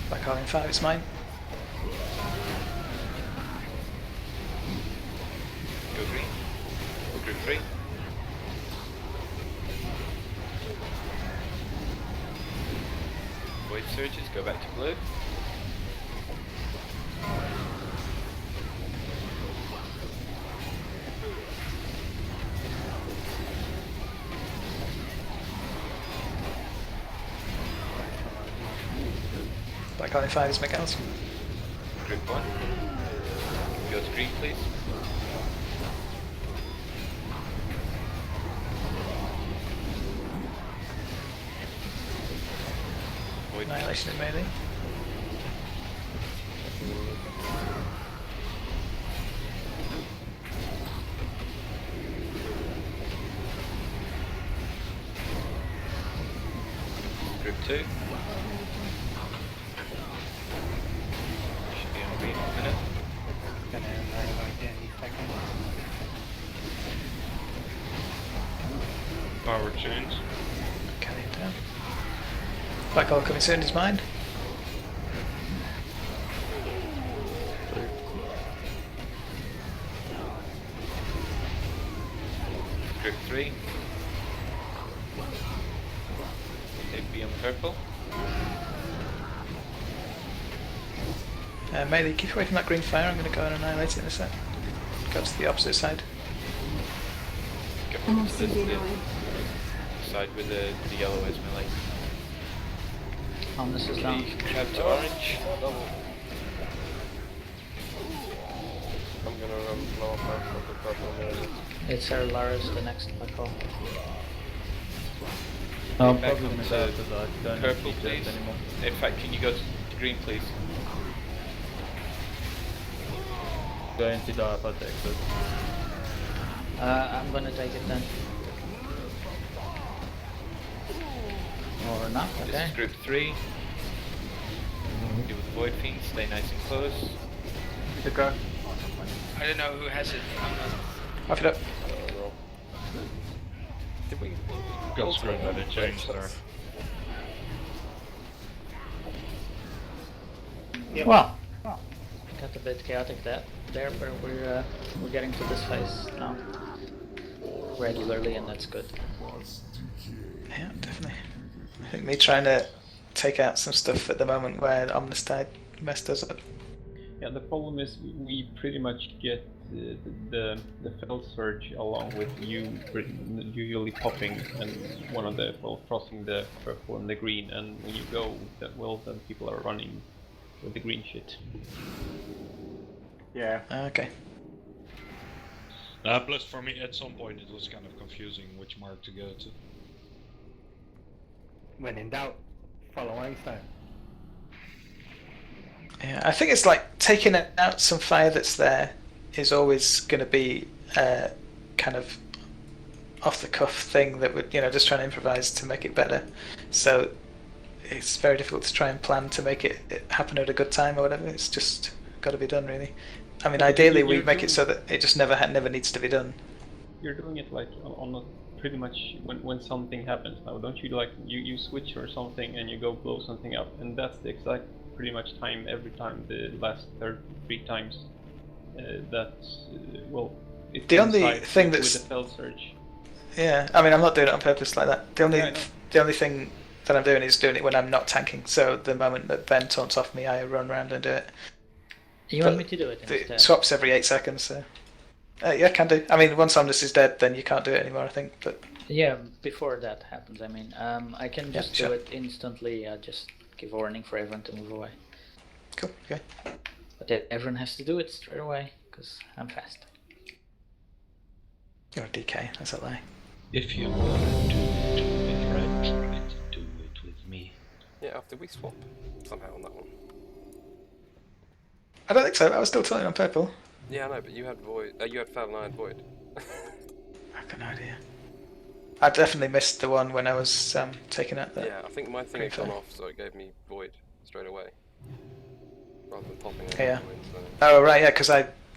Black hole in 5, it's mine. Go green. Group 3. Void surges, go back to blue. Black hole in 5 is Miguel's. Group 1. Go to green, please. Void Annihilation in melee. Group 2. Should be on green in a minute. Gonna annihilate any second. Power change. Carry it down. Black hole coming soon is mine. Group 3. Take B on purple. Melee, keep away from that green fire. I'm going to go and annihilate it in a sec. Go to the opposite side. Get over to the side with the yellow is melee. Omnis is down. Crab to orange. I'm gonna blow up my fucking purple here. It's Lara's the next black hole. No, Back problem up is to after that. Don't purple, need please. that anymore. In fact, can you go to green, please? Going to die if I take this. I'm gonna take it then. Or not, This okay. is group 3. Deal with the Void Fiends, stay nice and close. The guy. I don't know who has it. I'm not. Off it up. Did we? Got screwed by the change there. Well, got a bit chaotic there, but we're getting to this phase now regularly, and that's good. Yeah, definitely. I think me trying to take out some stuff at the moment where Omnistide messed us up. Yeah, the problem is we pretty much get the Fell Surge along with you usually popping and one of the, well, crossing the purple and the green, and when you go, then people are running with the green shit. Yeah. Okay. Plus for me at some point it was kind of confusing which mark to go to. When in doubt, follow Einstein. Yeah, I think it's like taking out some fire that's there is always going to be a kind of off the cuff thing that would, just trying to improvise to make it better. So it's very difficult to try and plan to make it happen at a good time or whatever. It's just got to be done, really. I mean, ideally we make it so that it just never needs to be done. You're doing it like on a, pretty much when something happens now, don't you? Like you switch or something and you go blow something up, and that's the exact pretty much time every time. The last 3 times well, it's the only thing with that's the Fell Surge. Yeah, I mean, I'm not doing it on purpose like that. The only thing that I'm doing is doing it when I'm not tanking. So the moment that Ben taunts off me, I run around and do it. You want me to do it instead? It swaps every 8 seconds, so... yeah, I can do. I mean, once Omnis is dead, then you can't do it anymore, I think, but... Yeah, before that happens, I mean, I can just do sure. it instantly, just give warning for everyone to move away. Cool, okay. But everyone has to do it straight away, because I'm fast. You're a DK, that's a lie. If you wanna do it right, try to do it with me. Yeah, after we swap somehow on that one. I don't think so, I was still telling on purple. Yeah, I know, but you had Void. You had Fel and I had Void. I've got no idea. I definitely missed the one when I was taking out the... Yeah, I think my thing had gone off, so it gave me Void straight away. Rather than popping it. Yeah. Void, so. Oh, right, yeah, because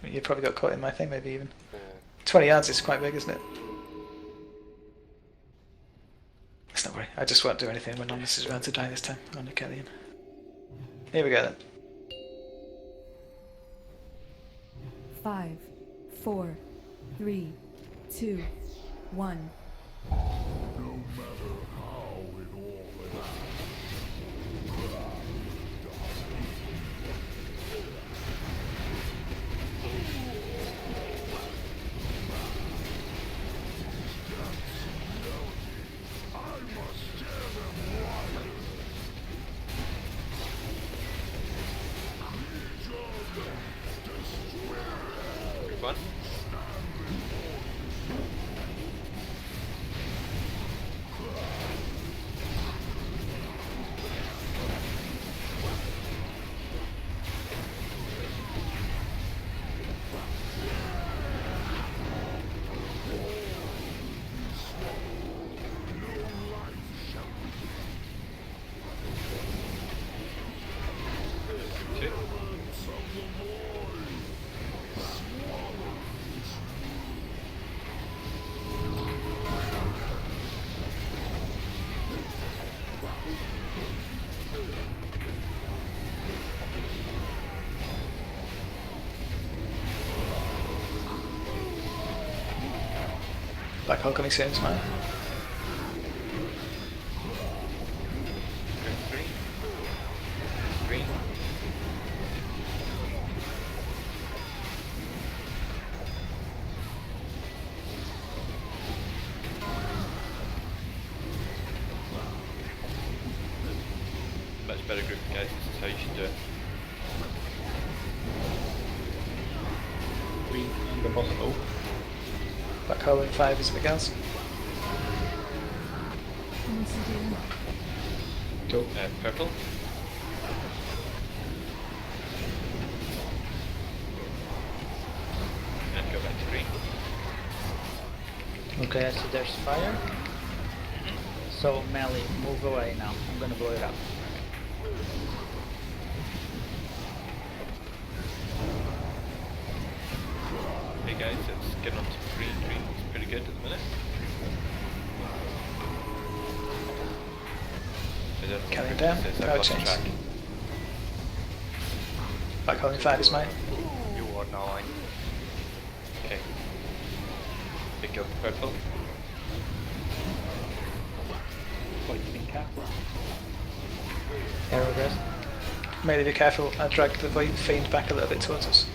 you probably got caught in my thing, maybe even. Yeah. 20 yards is quite big, isn't it? Let's not worry, I just won't do anything when Omnis is around to die this time on the Kellyan. Here we go then. 5, 4, 3, 2, 1. No matter how it all ends. I must tear them wide. Good one. Black Hole coming soon, smile. Green. Much better group, guys. This is how you should do it. Green and the boss low. Black Hole in 5 is Miguel's. Go. Purple. And go back to green. Okay, I see there's fire. So, Melly, move away now. I'm gonna blow it up. Hey guys, let's get on to green. Green looks pretty good at the minute. I don't know Carry what down, it says, I've power lost chains. track. Black hole inside is mine. You are 9. Okay. Pick up purple. Void Fiend careful. Arrow rest. Melee, be careful. I drag the Void Fiend back a little bit towards us.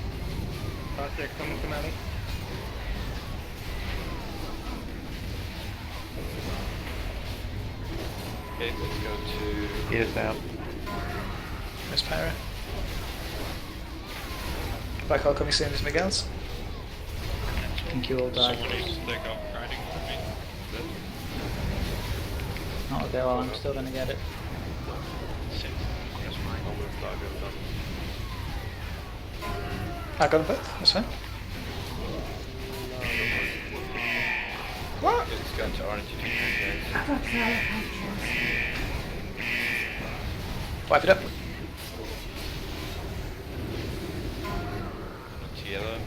They're coming to melee. Okay, let's go to... He is down. There's Pyra. Black hole coming soon is Miguel's. I think you will die. Someone needs to take off guiding for me. Oh, okay, well, I'm still gonna get it. I got them both, that's fine. What? It's going to orange if you can, guys. Wipe it up. To yellow.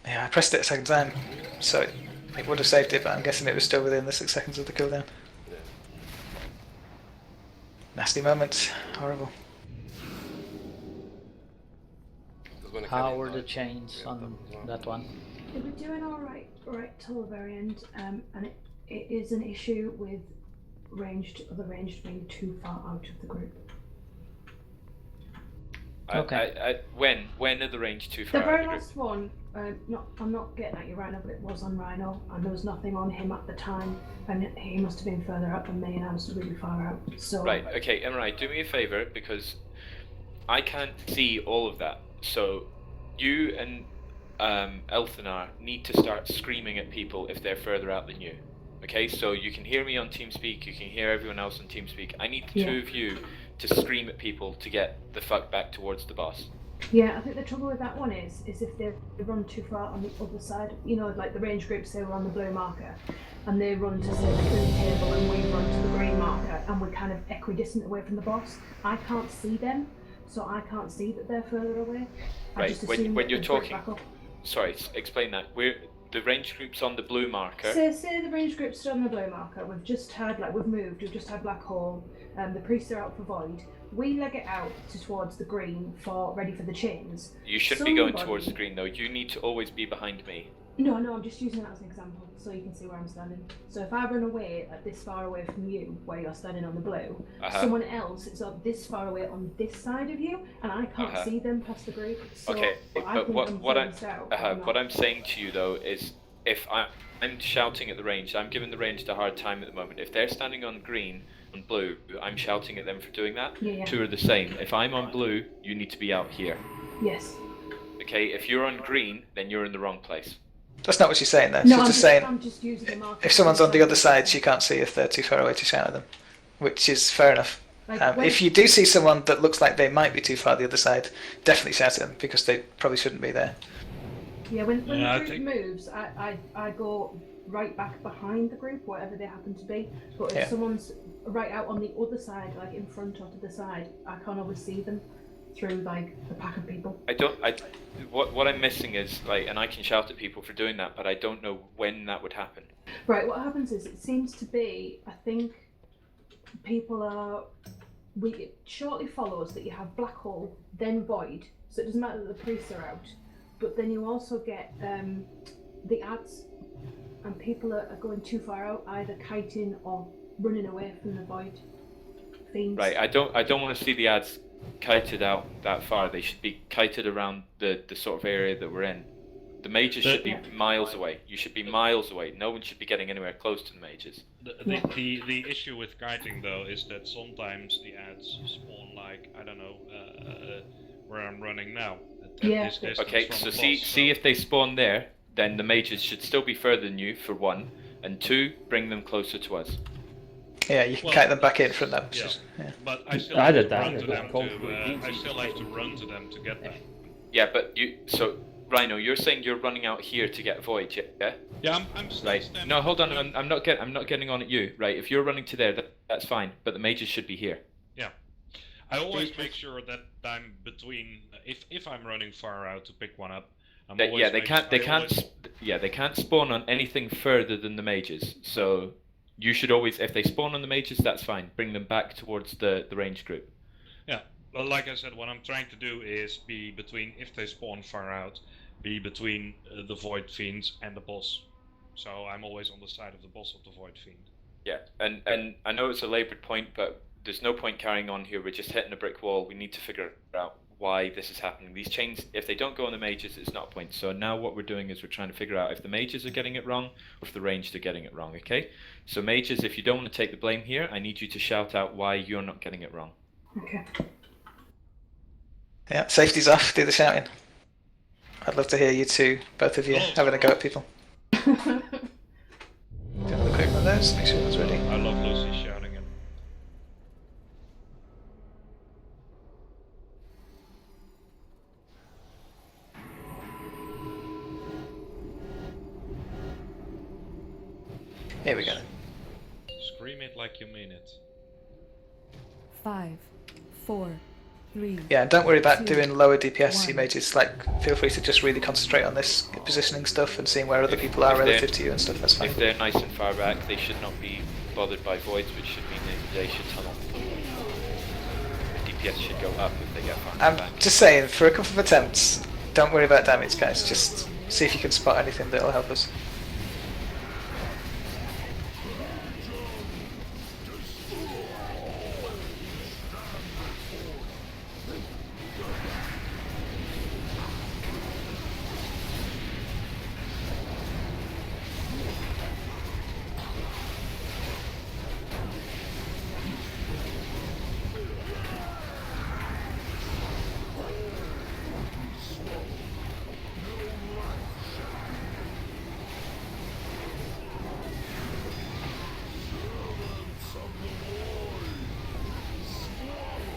Yeah, I pressed it a second time, so it would have saved it, but I'm guessing it was still within the 6 seconds of the cooldown. Yeah. Nasty moment. Horrible. How were the chains on that one? They were doing alright right till the very end, and it is an issue with the ranged being too far out of the group. Okay. When are the range too The far out very of the group? last one, I'm not getting at you right now, but it was on Rhino, and there was nothing on him at the time, and he must have been further out than me, and I was really far out. So Right, okay, Emily, do me a favour, because I can't see all of that. So you and Elthanar need to start screaming at people if they're further out than you. Okay, so you can hear me on TeamSpeak, you can hear everyone else on TeamSpeak. I need the two of you to scream at people to get the fuck back towards the boss. yeah, I think the trouble with that one is if they run too far on the other side, you know, like the range groups, they were on the blue marker, and they run to say the green table, and we run to the green marker, and we're kind of equidistant away from the boss. I can't see them, so I can't see that they're further away. I Right, just when assume you're that they'll break talking, back up. sorry, explain that. The range group's on the blue marker. Say the range group's still on the blue marker. We've just had we've just had black hole. The priests are out for void. We leg it out towards the green ready for the chains. You shouldn't be going towards the green though. You need to always be behind me. No, I'm just using that as an example so you can see where I'm standing. So if I run away this far away from you, where you're standing on the blue, someone else is this far away on this side of you, and I can't see them past the group. So Okay, I but think I'm what phased out. I'm saying to you though is, if I'm shouting at the range, I'm giving the range a hard time at the moment. If they're standing on green and blue, I'm shouting at them for doing that. Yeah. Two are the same. If I'm on blue, you need to be out here. Yes. Okay, if you're on green, then you're in the wrong place. That's not what she's saying though. No, She's just saying I'm just using the marker. if someone's on the other side, she can't see if they're too far away to shout at them, which is fair enough. If you do see someone that looks like they might be too far the other side, definitely shout at them because they probably shouldn't be there. Yeah, when the group moves, I go right back behind the group, whatever they happen to be. But if someone's right out on the other side, like in front or to the side, I can't always see them through like the pack of people. What I'm missing is and I can shout at people for doing that, but I don't know when that would happen. Right, what happens is it seems to be, I think it shortly follows that you have black hole, then void, so it doesn't matter that the priests are out, but then you also get the ads, and people are going too far out, either kiting or running away from the void fiends. Right, I don't want to see the ads kited out that far. They should be kited around the sort of area that we're in. The mages should be miles away. You should be miles away. No one should be getting anywhere close to the mages. The issue with kiting though is that sometimes the ads spawn I don't know where I'm running now. Okay, so see if they spawn there, then the mages should still be further than you for one, and two, bring them closer to us. Yeah, you can Well, kite them back in from them. Yeah. Yeah. But I still I have did to that. run to them Call to. for it. I still have to run to them to get them. Yeah, but so Rhino, you're saying you're running out here to get Void, yeah? Yeah, I'm still Right. standing. No, hold on. I'm not getting on at you. Right. If you're running to there, that's fine. But the mages should be here. Yeah. I always make sure that I'm between. If I'm running far out to pick one up, I'm always. Yeah, they make- I always- they can't spawn on anything further than the mages. So you should always, if they spawn on the mages, that's fine. Bring them back towards the range group. Yeah. Well, like I said, what I'm trying to do is be between, if they spawn far out, be between the Void Fiends and the boss. So I'm always on the side of the boss of the Void Fiend. Yeah, and I know it's a laboured point, but there's no point carrying on here. We're just hitting a brick wall. We need to figure out why this is happening. These chains, if they don't go on the mages, it's not a point. So now what we're doing is we're trying to figure out if the mages are getting it wrong or if the ranged are getting it wrong, okay? So mages, if you don't want to take the blame here, I need you to shout out why you're not getting it wrong. Okay. Yeah, safety's off. Do the shouting. I'd love to hear you two, both of you, having a go at people. Do a quick one of those. Make sure everyone's ready. I love Lucy shouting it. Here we go. Scream it like you mean it. 5, 4, 3. Yeah, and don't worry about two, doing lower DPS, you 1. mages. Like, feel free to just really concentrate on this positioning stuff and seeing where other people are if they're- relative to you and stuff. That's fine. If they're nice and far back, they should not be bothered by voids, which should mean that they should tunnel. The DPS should go up if they get far I'm back. just saying, for a couple of attempts, don't worry about damage, guys. Just see if you can spot anything that'll help us.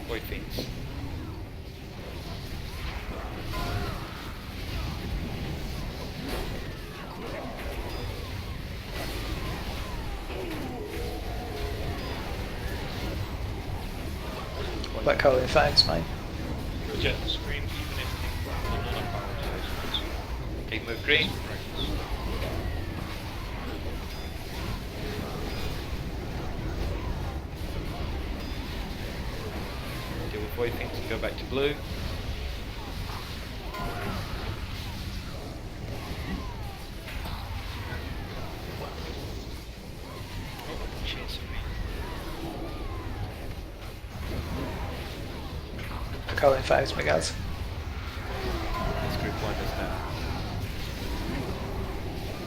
Void Fiends. Black hole in 5 is mine. Yeah, scream even if you're not a power size. Okay, move green. Deal with Void Fiends and go back to blue. Black hole in 5 is my guys. It's group 1, isn't it?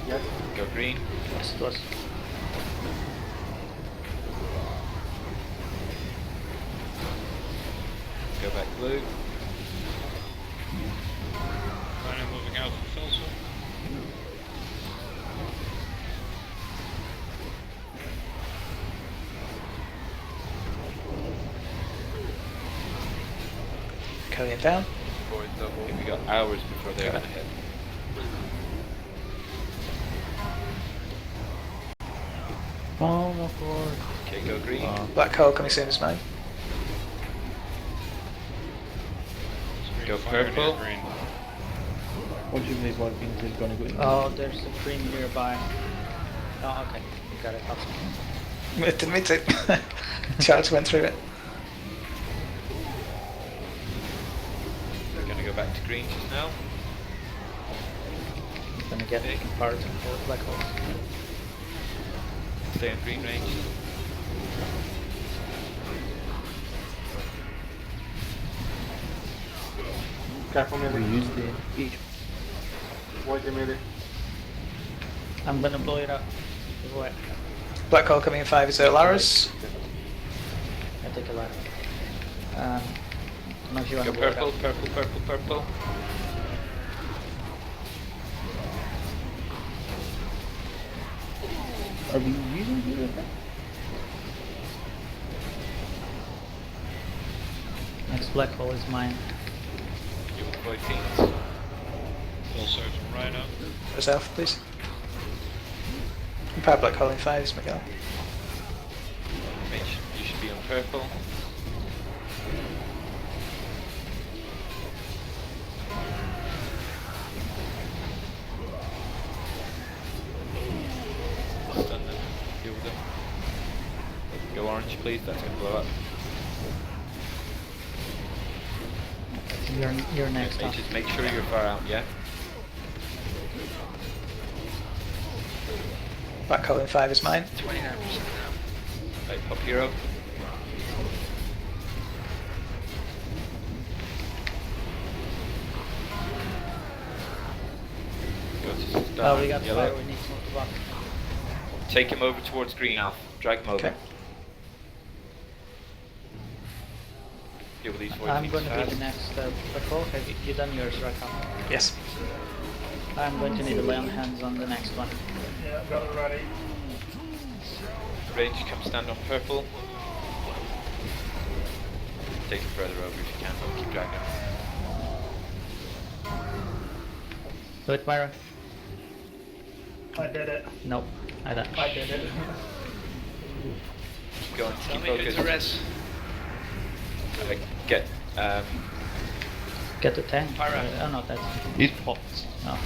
Yes. Go green. Yes, it was. Go back blue. Rhino moving out for Felser. Carrying down. Void double. I think we got hours before they're gonna hit. Oh my god. Okay, go green. Black hole coming soon is mine. Go purple. What do you mean Void Fiends is gonna go in? Oh, there's a green nearby. Oh, okay. You got it. Awesome. It didn't mean to. Charles went through it. We're gonna go back to green just now. Gonna get part for black holes. Stay in green range. Careful melee. We use the each. Void the melee. I'm gonna blow it up. Give away. Black hole coming in 5 is Laris. I take a lot. I don't know if you want Go to blow it purple, up. purple, purple, purple. Are we using the effect? Next black hole is mine. You with the Void Fiends. Full surge from Rhino. Yourself, please. Power black hole in 5s, Miguel. Mage, you should be on purple. Stun them. Deal with them. Go orange, please. That's going to blow up. You're next. Mages, make sure you're far out. Yeah. Black hole in 5 is mine. 29% now. Right, pop hero. Go to stun. Oh, we got yellow. fire. We need to move the block. Take him over towards green, Alf. Drag him over. Okay. Deal with these Void I'm Fiends going to be fast. the next patrol. Have you done yours, Rakam? Yes. I'm going to need to lay on hands on the next one. Yeah, got it ready. Range, come stand on purple. Take him further over if you can, but keep dragging him. Do it, Myra. I did it. Nope, I don't. I did it. Keep going, Tell keep me who to focused. res. Get, Get the tank. Pyra. Oh no, that's. He's popped. No.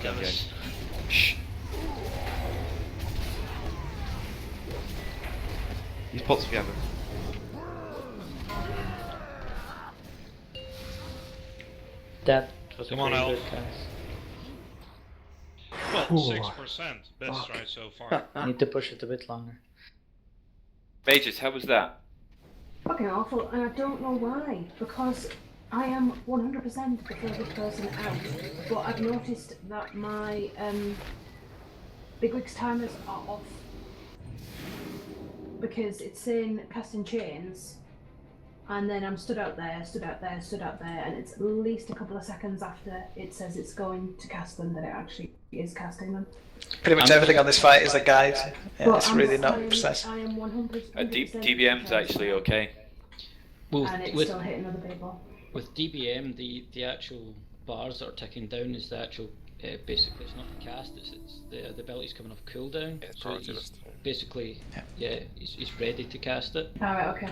Gallus. Shh. He's pots if you have him. That was Come a on, pretty Alf. good guys. Well, Ooh. 6%. Best try so far. Need to push it a bit longer. Mages, how was that? Fucking awful, and I don't know why. Because I am 100% the furthest person out, but I've noticed that my Bigwig's timers are off. Because it's saying casting chains, and then I'm stood out there, and it's at least a couple of seconds after it says it's going to cast them that it actually is casting them. Pretty much everything on this fight is a guide. Yeah, But it's I'm really not fine, precise. I am 100%. DBM's actually okay. Well, And it's with, still hitting other people. with DBM, the actual bars that are ticking down is the actual, basically it's not the cast, it's the ability's coming off cooldown. Yeah, it's So priority he's list. basically, he's ready to cast it. Alright, okay.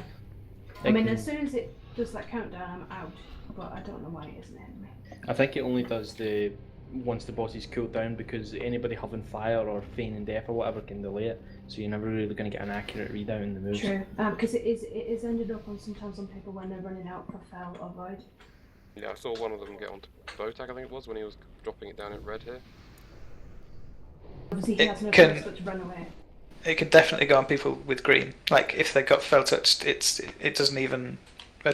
I mean, as soon as it does that countdown, I'm out. But I don't know why it isn't hitting me. I think it only does the once the boss is cooled down, because anybody having fire or feigning death or whatever can delay it, so you're never really going to get an accurate readout in the moves. True. Because it is ended up on sometimes on people when they're running out for Fel or Void. Yeah, I saw one of them get onto Botag, I think it was, when he was dropping it down in red here. Obviously, he It has no can- choice but to run away. It could definitely go on people with green. Like if they got fell touched, it doesn't even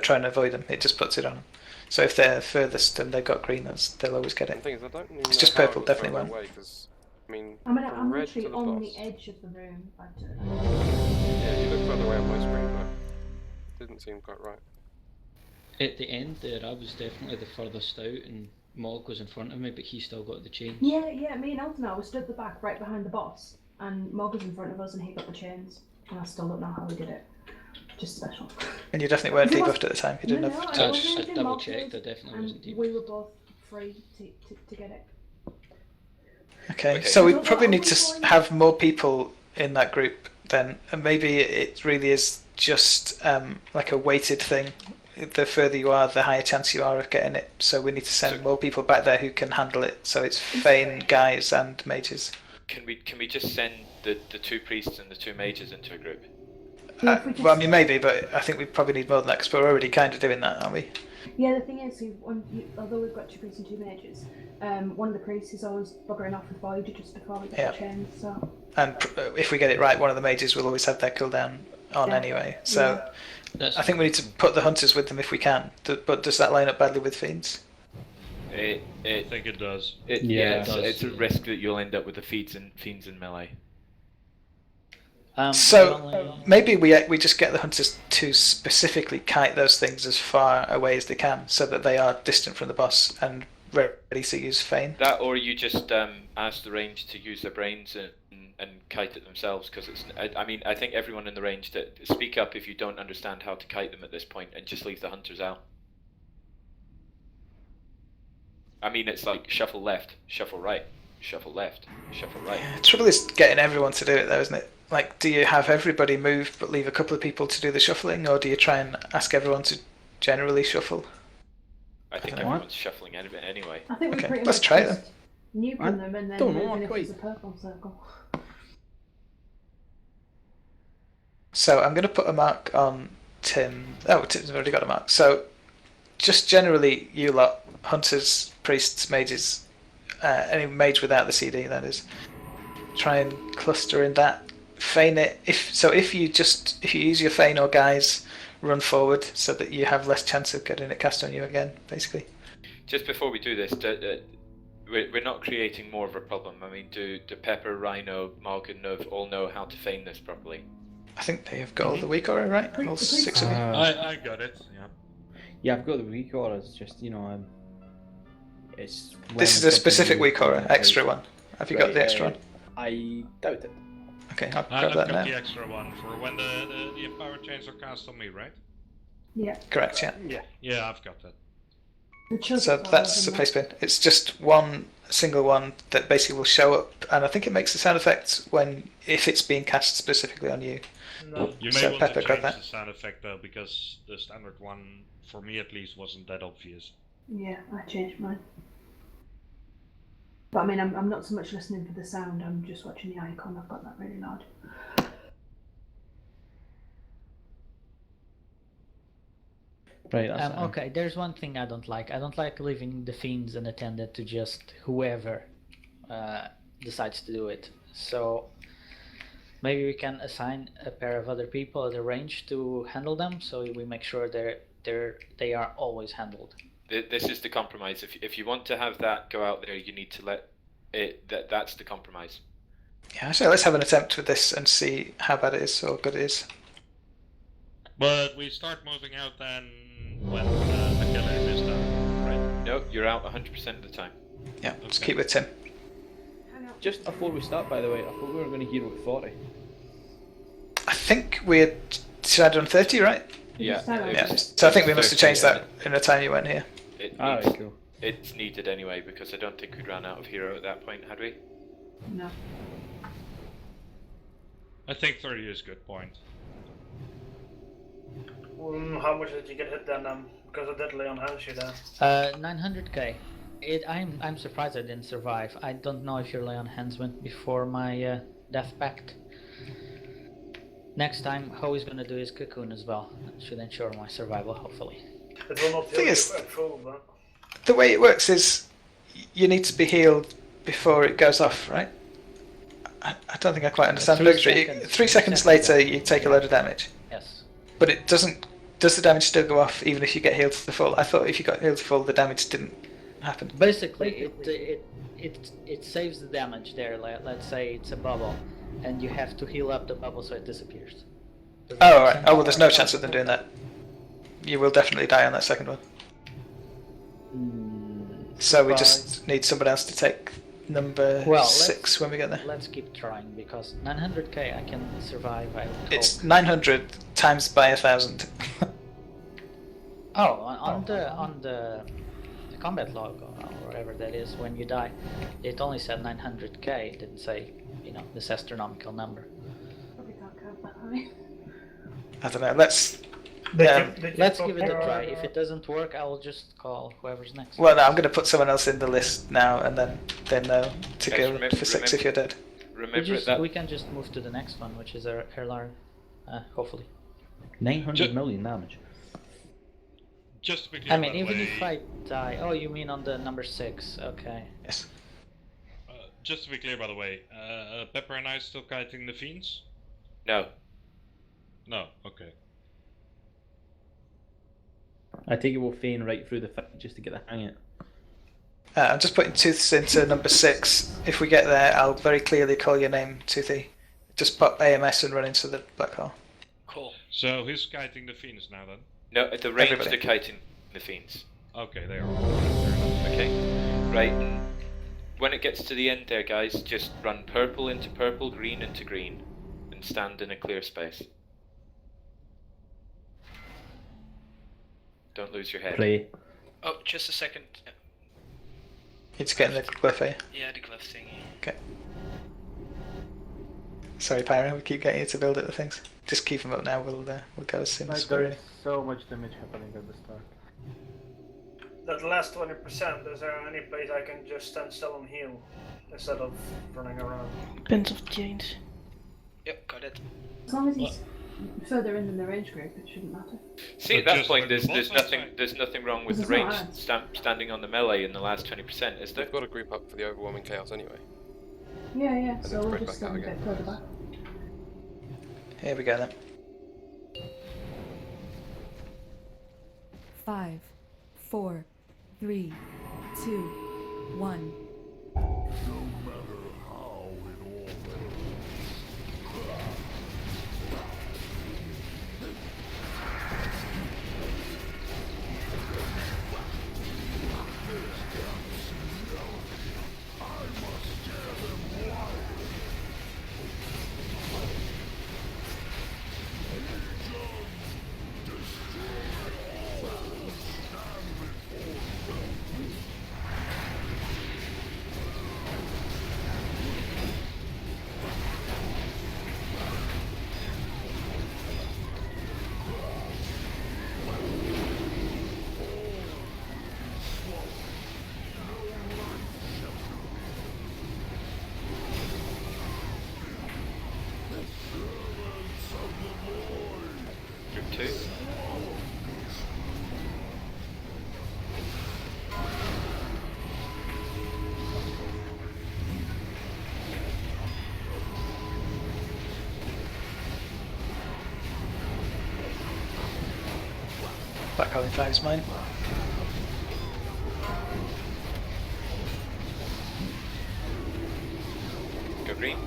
try and avoid them. It just puts it on them. So if they're furthest and they've got green, they'll always get The it. thing is, I don't even It's know just how it purple, was definitely further won't. away, 'cause, I mean, I mean, from I'm red literally to the on boss. the edge of the room. Yeah, you look further away on my screen, but it didn't seem quite right. At the end there, I was definitely the furthest out and Mog was in front of me, but he still got the chain. Yeah, me and Elton was stood at the back right behind the boss, and Mog was in front of us and he got the chains. And I still don't know how he did it. Just special. And you definitely weren't It was- debuffed at the time. You didn't No, have no, to. I wasn't I anything double Mog checked, did, I definitely and wasn't deep. we were both free to get it. Okay, Okay. so we So what probably are need we to going- have more people in that group then, and maybe it really is just like a weighted thing. The further you are, the higher chance you are of getting it. So we need to send more people back there who can handle it. So it's Fane, guys, and mages. Can we just send the 2 priests and the 2 mages into a group? Yeah, if we Well, I just- mean maybe, but I think we probably need more than that because we're already kind of doing that, aren't we? Yeah, the thing is, although we've got 2 priests and 2 mages, one of the priests is always buggering off with Void just before we get Yeah. the chains, so... And if we get it right, one of the mages will always have their cooldown on Yeah. anyway. So That's I think we need to put the hunters with them if we can. But does that line up badly with fiends? I think it does. Yeah, it does, it's a yeah. risk that you'll end up with the fiends in melee. So maybe we just get the hunters to specifically kite those things as far away as they can, so that they are distant from the boss, and ready to use Feign. That, or you just ask the range to use their brains and kite it themselves, because it's. I mean, I think everyone in the range that speak up if you don't understand how to kite them at this point, and just leave the hunters out. I mean, it's like shuffle left, shuffle right, shuffle left, shuffle right. The trouble is getting everyone to do it, though, isn't it? Like, do you have everybody move but leave a couple of people to do the shuffling, or do you try and ask everyone to generally shuffle? I think everyone's shuffling anyway. I think we Okay, pretty let's much try it just nuke them and then don't know, move in if quite- it's a purple circle. So I'm going to put a mark on Tim. Oh, Tim's already got a mark. So just generally, you lot, hunters, priests, mages, any mage without the CD, that is, try and cluster in that. Feign it. If you use your feign or guys, run forward so that you have less chance of getting it cast on you again, basically. Just before we do this, we're not creating more of a problem. I mean, do Pepper, Rhino, Morg, and Nov all know how to feign this properly? I think they have got all the weak aura, right? All 6 of you. I got it. Yeah. Yeah, I've got the weak aura. It's just it's. This is a specific weak aura, extra one. Have you got the extra one? I doubt it. Okay, I'll I've grab that got now. the extra one for when the empower chains are cast on me, right? Yeah. Correct, yeah. Yeah, I've got that. So that's the place bin. It's just one single one that basically will show up, and I think it makes the sound effect if it's being cast specifically on you. You may So want Pepper, to grab change that. the sound effect though, because the standard one, for me at least, wasn't that obvious. Yeah, I changed mine. But I mean, I'm not so much listening for the sound, I'm just watching the icon. I've got that really loud. Right, that's Okay, there's one thing I don't like. I don't like leaving the fiends unattended to just whoever decides to do it. So maybe we can assign a pair of other people at the range to handle them, so we make sure they are always handled. This is the compromise. If you want to have that go out there, you need to let it. That's the compromise. Yeah, so let's have an attempt with this and see how bad it is or good it is. But we start moving out then when the killer is done, right? No, you're out 100% of the time. Yeah, let's keep with Tim. Just before we start, by the way, I thought we were going to hero at 40. I think we had decided on 30, right? Yeah. Yeah. So I think we must have changed that in the time you went here. Cool. It's needed anyway, because I don't think we'd run out of hero at that point, had we? No. I think 30 is a good point. How much did you get hit then? Because I did lay on hands you there. 900k. I'm surprised I didn't survive. I don't know if your lay on hands went before my death pact. Next time, Ho is gonna do his cocoon as well. That should ensure my survival, hopefully. It will not Thing heal you is- at full, but... The way it works is you need to be healed before it goes off, right? I don't think I quite understand 3 purgatory. seconds. 3 seconds later, you take a load of damage. Yes. But it doesn't. Does the damage still go off even if you get healed to the full? I thought if you got healed to full, the damage didn't happen. Basically, it saves the damage there. Let's say it's a bubble, and you have to heal up the bubble so it disappears. Does that Oh, make alright. sense? Oh, well, there's no chance of them doing that. You will definitely die on that second one. So we just need someone else to take number Well, 6 when we get there. Let's keep trying, because 900k I can survive. I would It's hope. 900 times by 1,000. Oh, on the combat log or whatever that is, when you die, it only said 900k. It didn't say, this astronomical number. Probably can't count that high. I don't know. Let's Let's give it a try. If it doesn't work, I will just call whoever's next. Well, no, I'm going to put someone else in the list now, and then they know to Guys, go remember- for 6 if you're dead. We can just move to the next one, which is Erlar, hopefully. 900 million damage. Just to be clear, I mean, by the even way, if I die... Oh, you mean on the number 6, okay. Yes. just to be clear, by the way, Pepper and I still kiting the fiends? No. No. Okay. I take it we'll feign right through the fight just to get the hang of it. I'm just putting Tooths into number 6. If we get there, I'll very clearly call your name, Toothy. Just pop AMS and run into the black hole. Cool. So who's kiting the fiends now then? No, at the range Everybody. they're kiting the fiends. Okay, they are. Fair enough. Okay. Right. When it gets to the end there, guys, just run purple into purple, green into green, and stand in a clear space. Don't lose your head. Pray. Oh, just a second. It's getting the glyph here. Yeah, the glyph thingy. Okay. Sorry, Pyro, we keep getting you to build at the things. Just keep them up now, we'll go as soon Like as we're there ready. is so much damage happening at the start. That last 20%, is there any place I can just stand still and heal instead of running around? Pins of Chains. Yep, got it. As long as he's further in than the range group, it shouldn't matter. See, at that point, there's nothing wrong with the There's not range standing on the melee in the last 20%, is there? They've got to group up for the overwhelming chaos anyway. Yeah, yeah, And so then we'll spread just back out stand a bit again. further back. Here we go then. 5, 4, 3, 2, 1. No matter how it all ends. Group 2. Black Hole in 5 is mine. Go green.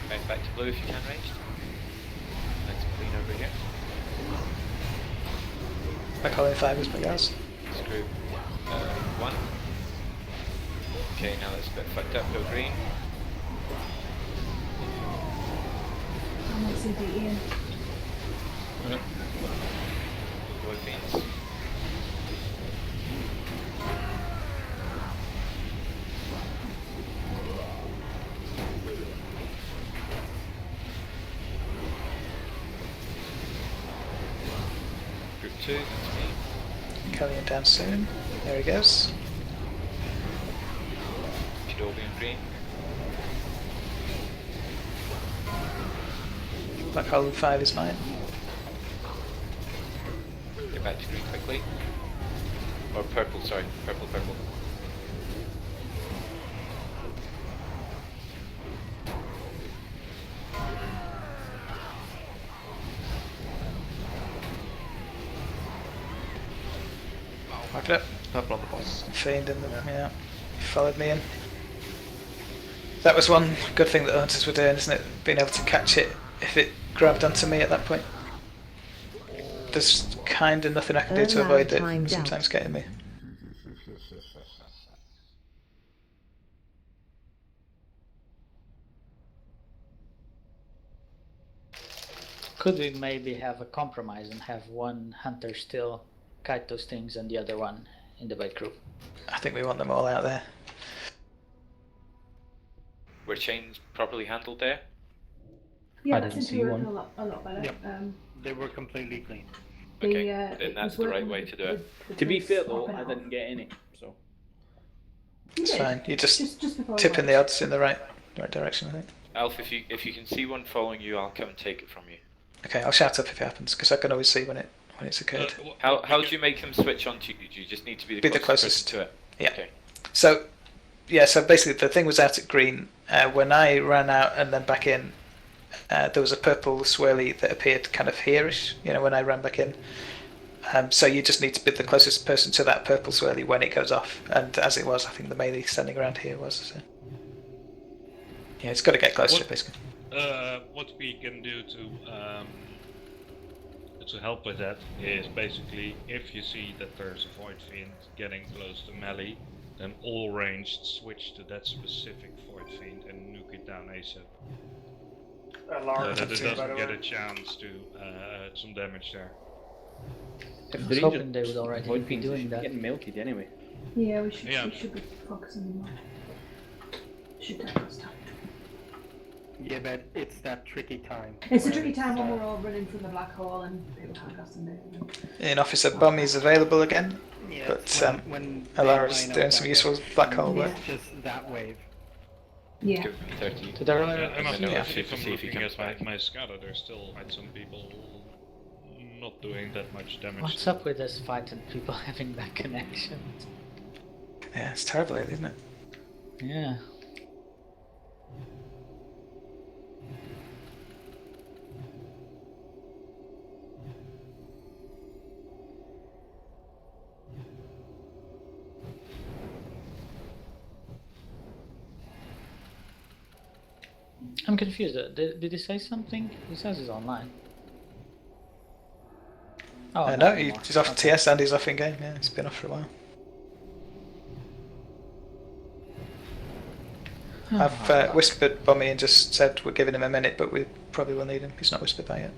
Okay, back to blue if you can, ranged. Let's clean over here. Black Hole in 5 is my guys. It's group 1. Okay, now that's a bit fucked up. Go green. I'm on CD Ian. Void Fiends. Group 2, that's me. Kelly down soon. There he goes. Should all be in green. Black Hole in 5 is mine. Get back to green quickly. Or purple, sorry. Purple. Mark it up. Purple on the boss. Fiend in them, yeah. He followed me in. That was one good thing that the hunters were doing, isn't it? Being able to catch it if it grabbed onto me at that point. There's kind of nothing I can do to avoid it sometimes getting me. Could we maybe have a compromise and have one hunter still kite those things and the other one in the bait group? I think we want them all out there. Were chains properly handled there? Yeah, I that didn't seems to see be one. working a lot better. Yep. They were completely clean. Okay, then then that's the right way to do it. To be fair though, I didn't get any, so. It's fine. You're just before tipping we the odds in the right direction, I think. Alf, if you can see one following you, I'll come and take it from you. Okay, I'll shout up if it happens because I can always see when it's occurred. How do you make them switch on to you? Do you just need to be the closest person to it? Yeah. Okay. So basically the thing was out at green. When I ran out and then back in, there was a purple swirly that appeared kind of here-ish, when I ran back in. So you just need to be the closest person to that purple swirly when it goes off. And as it was, I think the melee standing around here was. So. Yeah, it's got to get closer, basically. What we can do to help with that is basically if you see that there's a Void Fiend getting close to melee, then all ranged switch to that specific Void Fiend and nuke it down ASAP. So that it doesn't get a chance to some damage there. I was hoping they would already be doing that. Getting melted anyway. Yeah, we should be focusing more. Should tackle stuff. Yeah, but it's that tricky time. It's a tricky time when we're all running from the black hole and people can't cast them down. In Officer Bum is available again, Yeah, but when Alara's they line doing up some that useful way. black hole work. It's just that wave. Yeah. 30. To the right. And also, Yeah. if I'm See if he looking comes at back. my SCADA, there's still quite some people not doing that much damage. What's up with this fight and people having bad connections? Yeah, it's terrible, isn't it? Yeah. I'm confused. Did he say something? He says he's online. Oh, No, not anymore. he's off Okay. TS and he's off in game. Yeah, he's been off for a while. I've whispered Bummy and just said we're giving him a minute, but we probably will need him. He's not whispered that yet.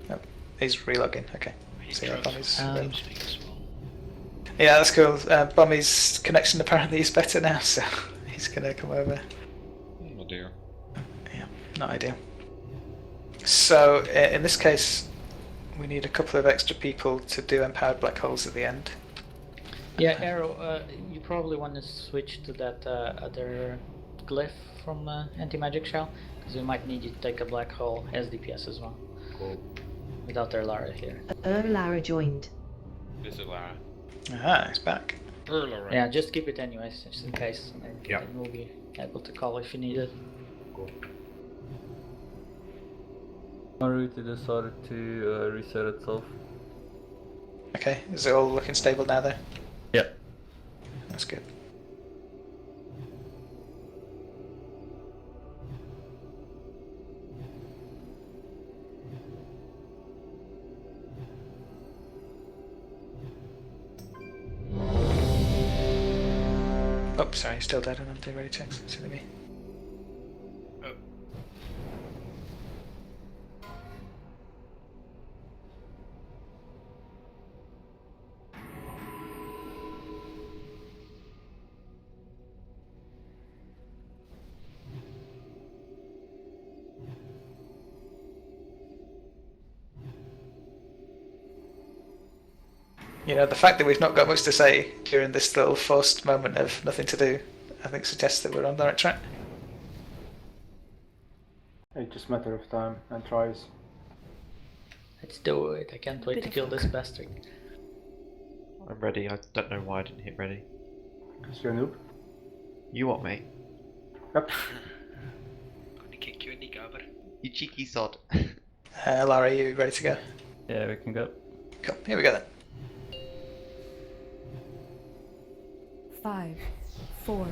Nope, he's relogging. Okay. So yeah, Bummy's available. Yeah, that's cool. Bummy's connection apparently is better now, so he's gonna come over. Oh dear. Yeah, not ideal. So in this case, we need a couple of extra people to do empowered black holes at the end. Yeah, Arrow, you probably want to switch to that other glyph from Anti-Magic Shell, because we might need you to take a black hole as DPS as well. Cool. Without their Lara here. Lara joined. Visit Lara. Aha, he's back. Yeah, just keep it anyways, just in case. And Yeah. then we'll be able to call if you need it. Cool. Maruti decided to reset itself. Okay, is it all looking stable now though? Yeah. That's good. Oh, sorry, he's still dead and I'm doing ready checks. Silly me. You know, the fact that we've not got much to say during this little forced moment of nothing to do, I think suggests that we're on the right track. It's just a matter of time and tries. Let's do it. I can't wait to kill this bastard. I'm ready. I don't know why I didn't hit ready. Because you're a noob. You what, mate? Yep. Gonna kick you in the gobber. You cheeky sod. Lara, are you ready to go? Yeah, we can go. Cool. Here we go then. 5, 4,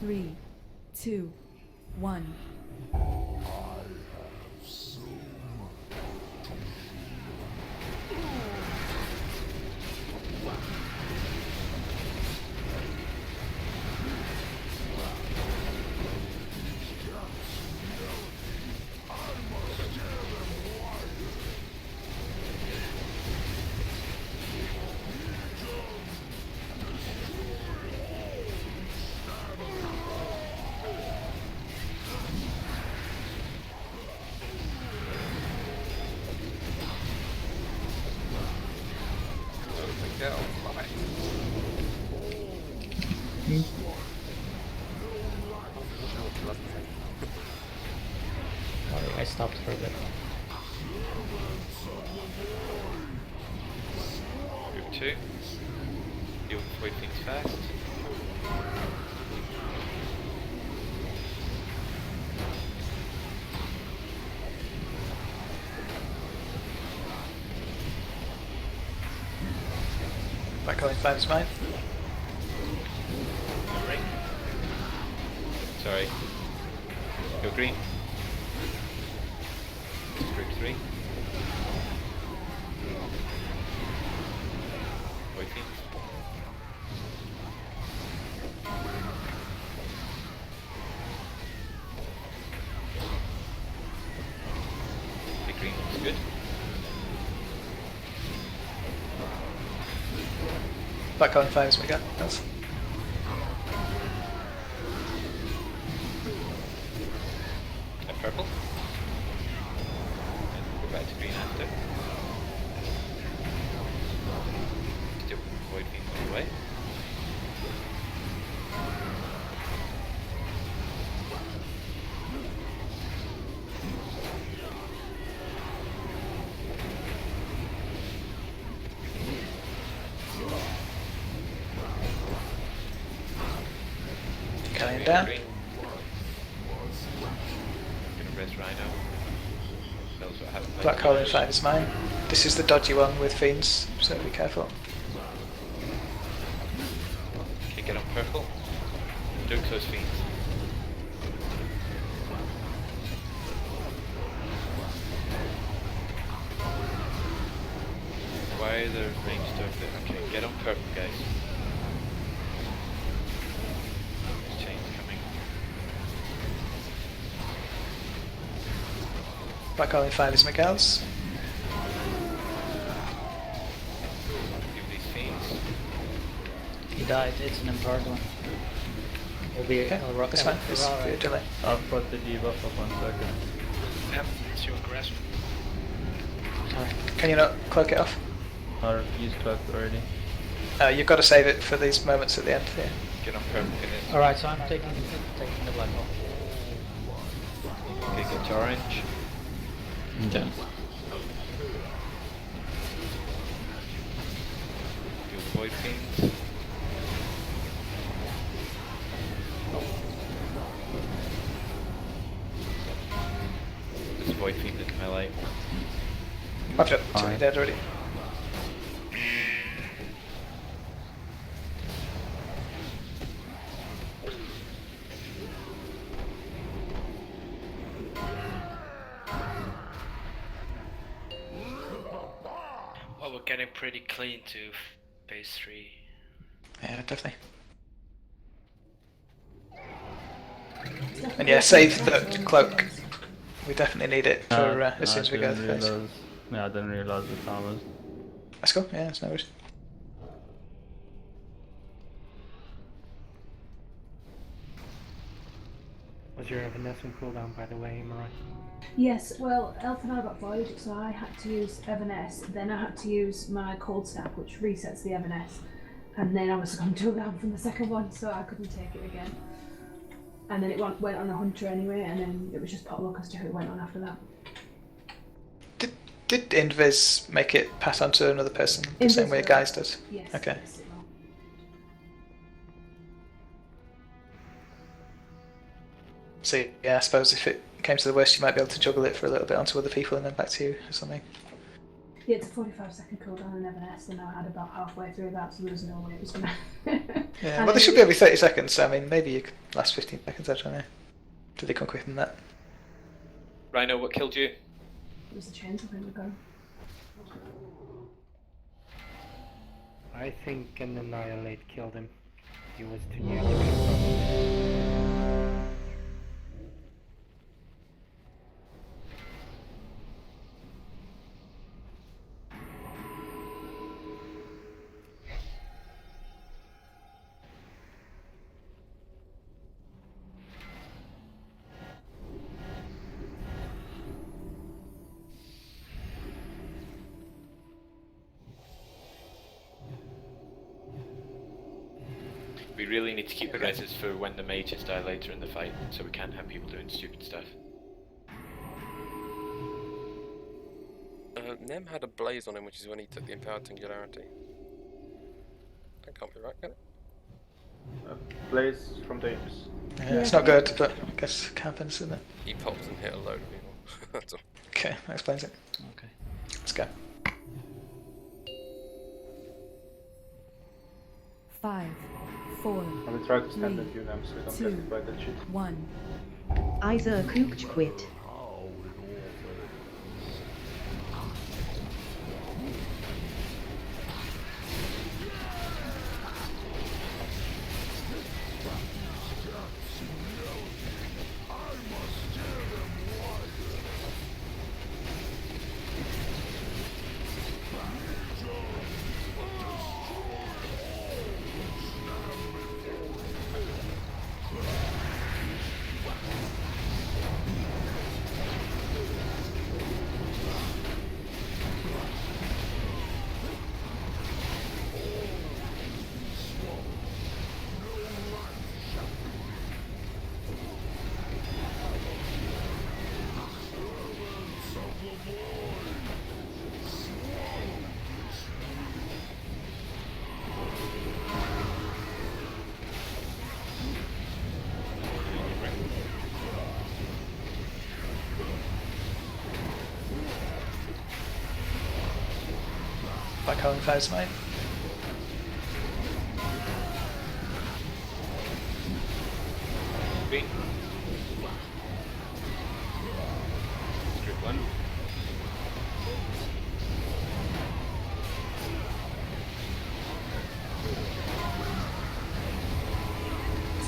3, 2, 1. Sorry, I stopped for a bit. Group 2. Deal with Void Fiends first. Black Hole in 5 is mine. Right. Sorry. Go green. Group 3. Void Fiends. Big green looks good. Black Hole in 5 is Miguel. That's And purple. And go back to green after. Still Void Fiends on the way. Carrying down. Green. Gonna rest Rhino. Knows what happened. Black Hole in 5 is mine. This is the dodgy one with fiends, so be careful. Okay, get on purple. Don't close fiends. Why are the ranged over there? Okay, get on purple, guys. There's chains coming. Black Hole in 5 is Miguel's. Give these fiends. He died. It's an empowered one. It'll be Okay, a rock. that's fine. It's Alright. a delay. I'll put the debuff up 1 second. Yep, it's your grasp. Can you not cloak it off? I've used cloak already. You've got to save it for these moments at the end here. Get on purple, get it. Alright, so I'm taking the black hole. Okay, get to orange. I'm down. Do Void Fiends. There's Void Fiend in melee. Watch out, somebody dead already. Well, we're getting pretty clean to phase 3. Yeah, definitely. And yeah, save the cloak. We definitely need it for as soon as we go to the face. Yeah, I didn't realize the time was. Let's go, yeah, it's no worries. Was your Evanescent cooldown, by the way, Mariah? Yes, well, Elf and I got void, so I had to use Evanesce, then I had to use my Cold Snap, which resets the Evanesce, and then I was on cooldown from the second one, so I couldn't take it again. And then it went on a Hunter anyway, and then it was just potluck as to who it went on after that. Did Invis make it pass on to another person the same way Guys does? Yes. Okay. Yes, it will. So yeah, I suppose if it came to the worst, you might be able to juggle it for a little bit onto other people and then back to you or something. Yeah, it's a 45-second cooldown on Evanesce, and I had about halfway through that, so there was no way it was gonna. Yeah, well, they should be every 30 seconds, so I mean, maybe you could last 15 seconds, I don't know. Did they come quicker than that? Rhino, what killed you? It was the chains, I think, we're going. I think an Annihilate killed him. He was too near to me. We really need to keep the reses for when the mages die later in the fight, so we can't have people doing stupid stuff. Nem had a blaze on him, which is when he took the empowered singularity. That can't be right, can it? Blaze from Dames. Yeah, it's not good, but I guess it happens, isn't it? He pops and hit a load of people. That's all. Okay, that explains it. Okay. Let's go. 5, 4, I will try to stand 3, and view them so you don't 2, have to fight that shit. 1. Isa Kookch quit. Black Hole 5's mine. Green. Group 1.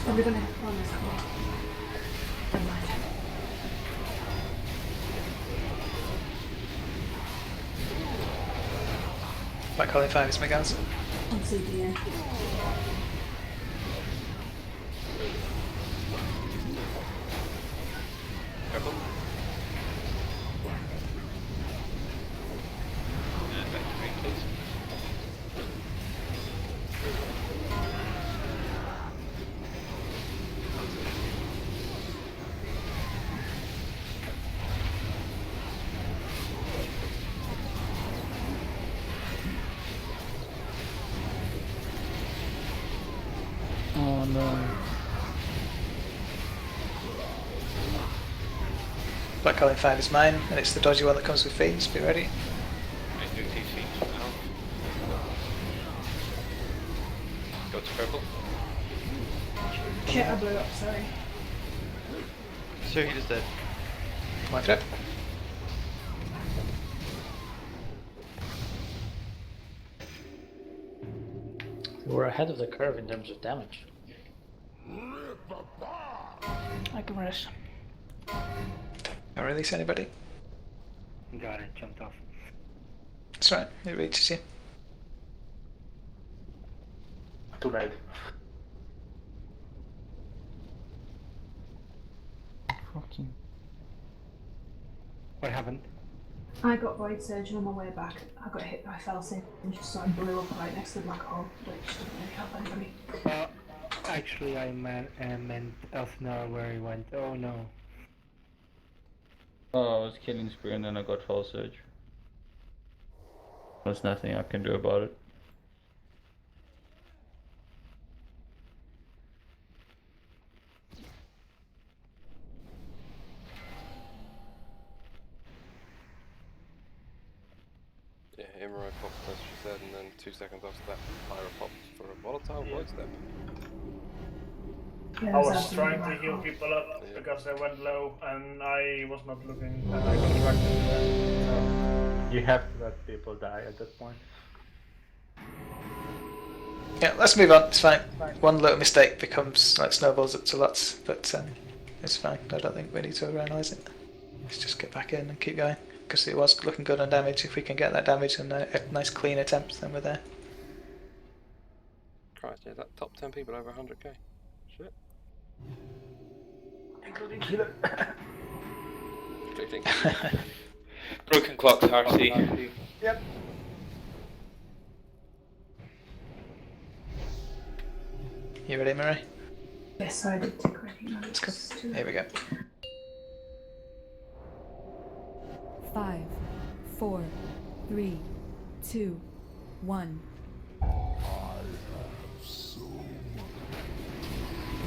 Are we gonna have fun as well? Never mind. Black Hole 5 is Miguel's. On CDN. Purple. And back to green, please. Oh no. Black Hole 5 is mine, and it's the dodgy one that comes with Fiends. Be ready. I do these feet now. Go to purple. Shit, I blew up, sorry. So he is dead. Come on through. We're ahead of the curve in terms of damage. I can rest. Don't release anybody. Got it, jumped off. That's right, it reaches you. Too late. Fucking. What happened? I got Void Surge and on my way back I got hit by Felsin and just sort of blew up right next to the black hole, which didn't really help anybody. Actually, I meant Elsinore where he went. Oh no. Oh, I was killing spree and then I got Fall Surge. There's nothing I can do about it. Yeah, Imrai popped as she said, and then 2 seconds after that, Pyra popped for a volatile void step. I was trying to heal people up because they went low and I was not looking and I got dragged into that. You have to let people die at that point. Yeah, let's move on. It's fine. One little mistake becomes like snowballs up to lots, but it's fine. I don't think we need to overanalyze it. Let's just get back in and keep going because it was looking good on damage. If we can get that damage and a nice clean attempt, then we're there. Christ, yeah, that top 10 people over 100k. Shit. Including Killer. Broken clocks, RC. Yep. You ready, Murray? Yes, I did take ready. Let's go. Here we go. 5, 4, 3, 2, 1.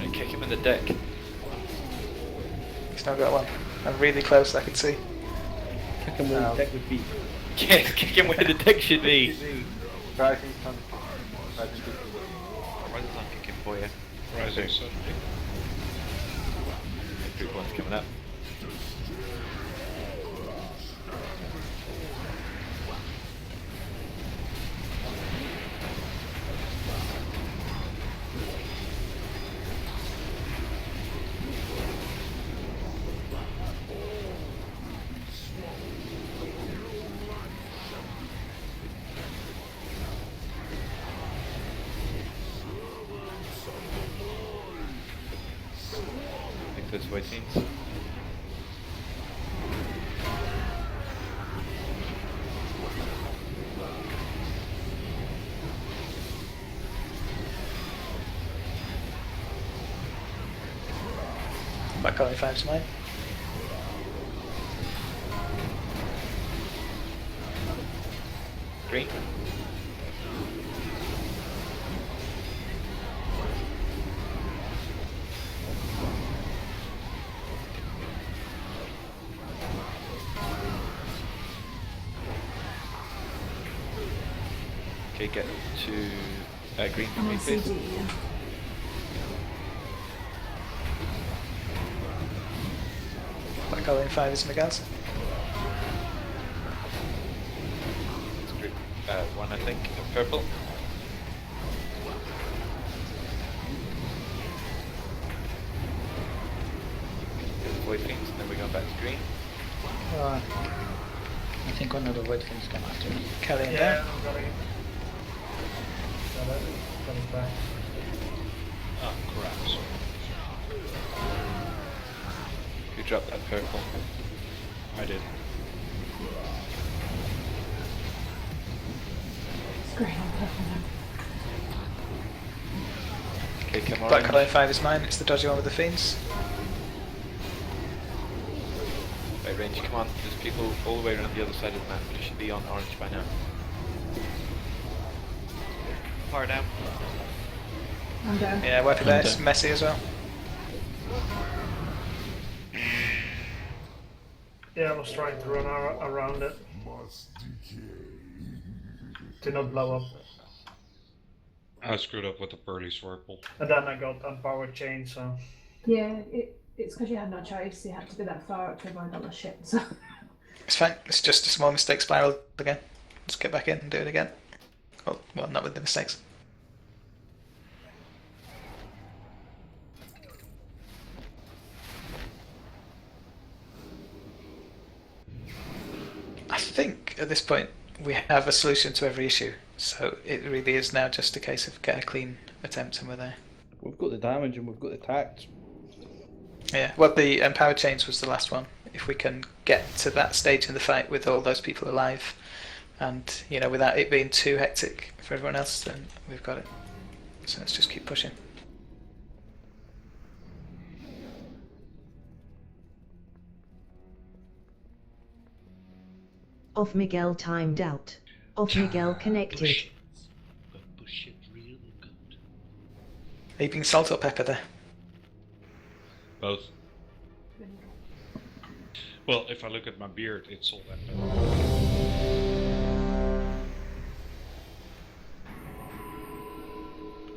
And kick him in the deck. He's not got one. I'm really close, I can see. Kick him where the deck would be. Yeah, kick him where the deck should be. Rising Sun. for you. Rising Sun. Group 1's coming up. Those white fiends. Back on 5's mine. Green. Okay, get to green for me, please. Back on 5 is Miguel's. It's group 1, I think, of purple. Get the void fiends, and then we're going back to green. I think one of the void fiends come after me. Carrying Yeah, down. I'm gonna coming back. Oh crap, sorry. Who dropped that purple? I did. Great, I'm purple now. Okay, come on. Black on 5 is mine. It's the dodgy one with the fiends. Right, range, come on. There's people all the way around the other side of the map. You should be on orange by now. Far down. I'm down. Yeah, wipe it there. It's messy as well. Yeah, I was trying to run around it. To not blow up. I screwed up with the Pearly Swirple. And then I got Unpowered Chain, so... Yeah, it's because you had no choice. You had to be that far up to avoid all the shit. So It's fine. It's just a small mistake spiral again. Just get back in and do it again. Well, not with the mistakes. I think at this point we have a solution to every issue, so it really is now just a case of get a clean attempt and we're there. We've got the damage and we've got the tact. Yeah, well, the empowered chains was the last one. If we can get to that stage in the fight with all those people alive, and without it being too hectic for everyone else, then we've got it. So let's just keep pushing. Off Miguel timed out. Off Miguel connected. Push it real good. Are you being salt or pepper there? Both. Well, if I look at my beard, it's all that pepper.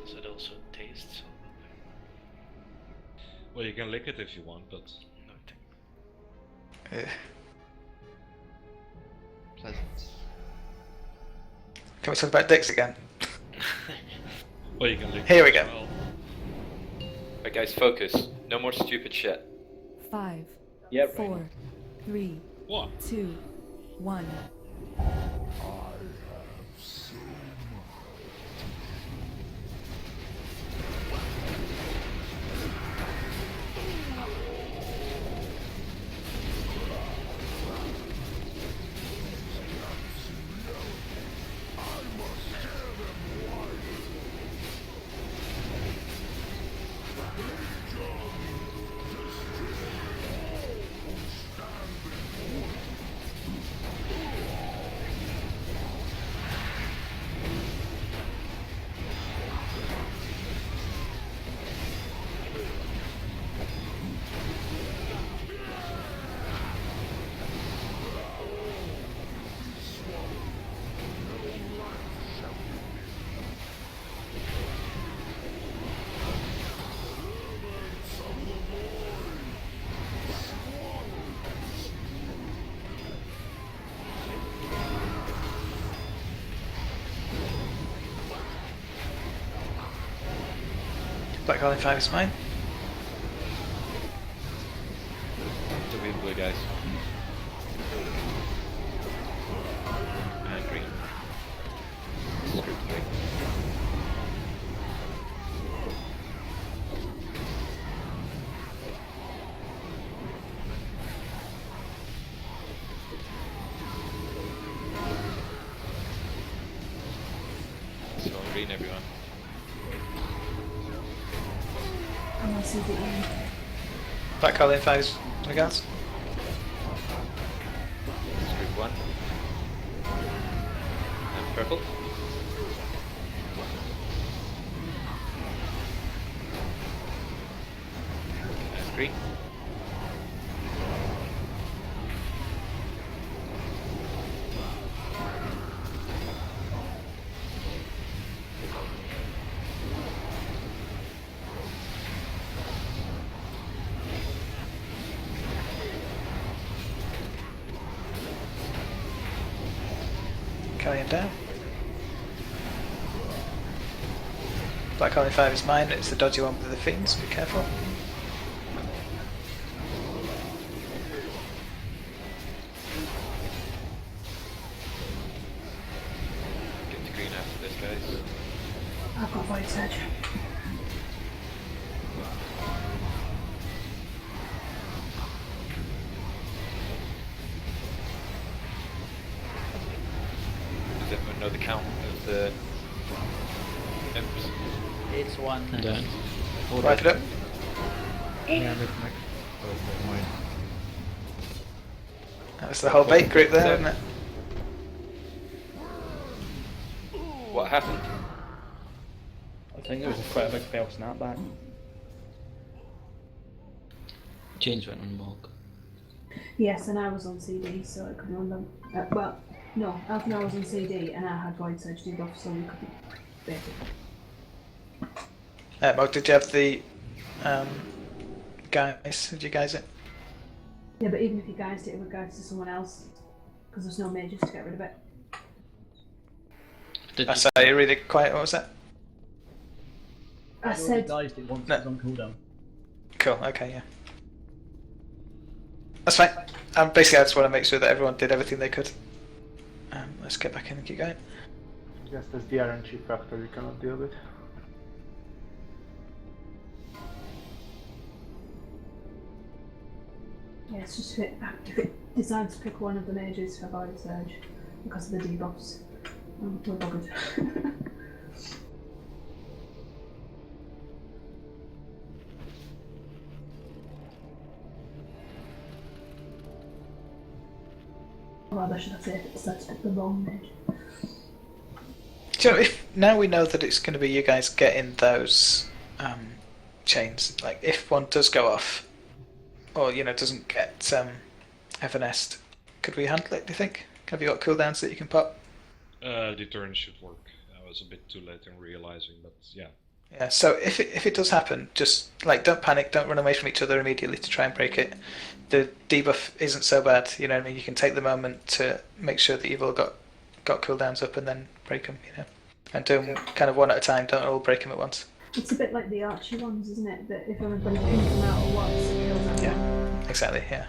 So it also tastes. Well, you can lick it if you want, but... No, Yeah. pleasant. Can we talk about dicks again? Well, you can lick Here it we as go. well. Right, guys, focus. No more stupid shit. 5, Yep. 4, 3, What? 2, 1. Black Island 5 is mine. So we have blue guys. And green. Script 3. So on green, everyone. I'm on CDE. Black Island 5 is regards. Script 1. And purple. And green. Carrying down. Black Island 5 is mine, it's the dodgy one with the fiends, be careful. Get to green after this, guys. I've got Void Surge. Does everyone know the count of the imps? It's 1. Done. Wrap it up. Yeah, that's next. Oh, that's mine. That was the whole bait group there, wasn't it? What happened? I think there was quite a big fell snapback. James went on walk. Yes, and I was on CD, so I couldn't run them. Well, no, Alpha was on CD, and I had Void Surge debuff, so we couldn't bait it. Mog, did you have the guys? Did you guys it? Yeah, but even if you guys it would guys to someone else, because there's no mages to get rid of it. I say really quiet, what was that? I said. Guys did once it was on cooldown. Cool, okay, yeah. That's fine. Basically, I just want to make sure that everyone did everything they could. Let's get back in and keep going. Yes, that's the RNG factor you cannot deal with. Yeah, it's just if it decides to pick one of the mages for Void Surge because of the debuffs, we're buggered. Or rather, should I say, if it decides to pick the wrong mage. Do you know, if now we know that it's going to be you guys getting those chains, like if one does go off, or doesn't get Evernest, could we handle it? Do you think? Have you got cooldowns that you can pop? Deterrent should work. I was a bit too late in realizing, but yeah. Yeah. So if it does happen, just don't panic, don't run away from each other immediately to try and break it. The debuff isn't so bad. You know what I mean? You can take the moment to make sure that you've all got cooldowns up and then break them. And do them kind of one at a time. Don't all break them at once. It's a bit like the Archie ones, isn't it? That if everybody pings them out at once, it kills them. Yeah, exactly, yeah.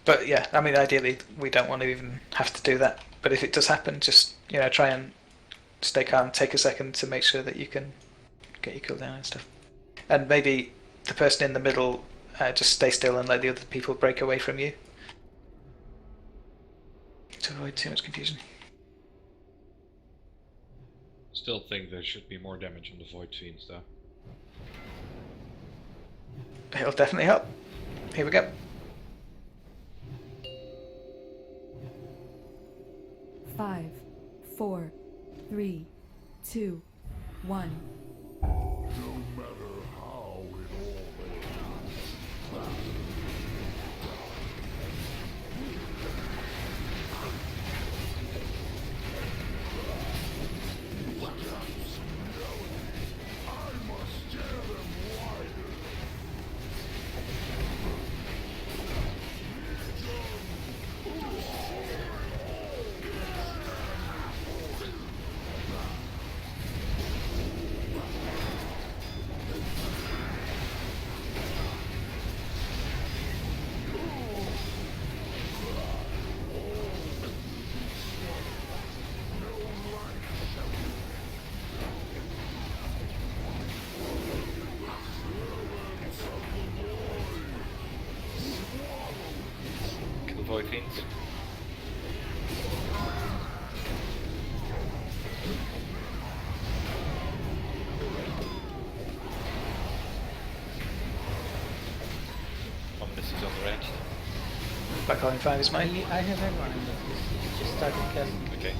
But yeah, I mean, ideally, we don't want to even have to do that. But if it does happen, just, try and stay calm, take a second to make sure that you can get your cooldown and stuff. And maybe the person in the middle, just stay still and let the other people break away from you. To avoid too much confusion. Still think there should be more damage on the Void Fiends though. It'll definitely help. Here we go. 5, 4, 3, 2, 1. No matter how it all ends. Void Fiends. Ominous is on the range. Black Hole in 5 is mine. I have everyone in this. He just started casting. Okay.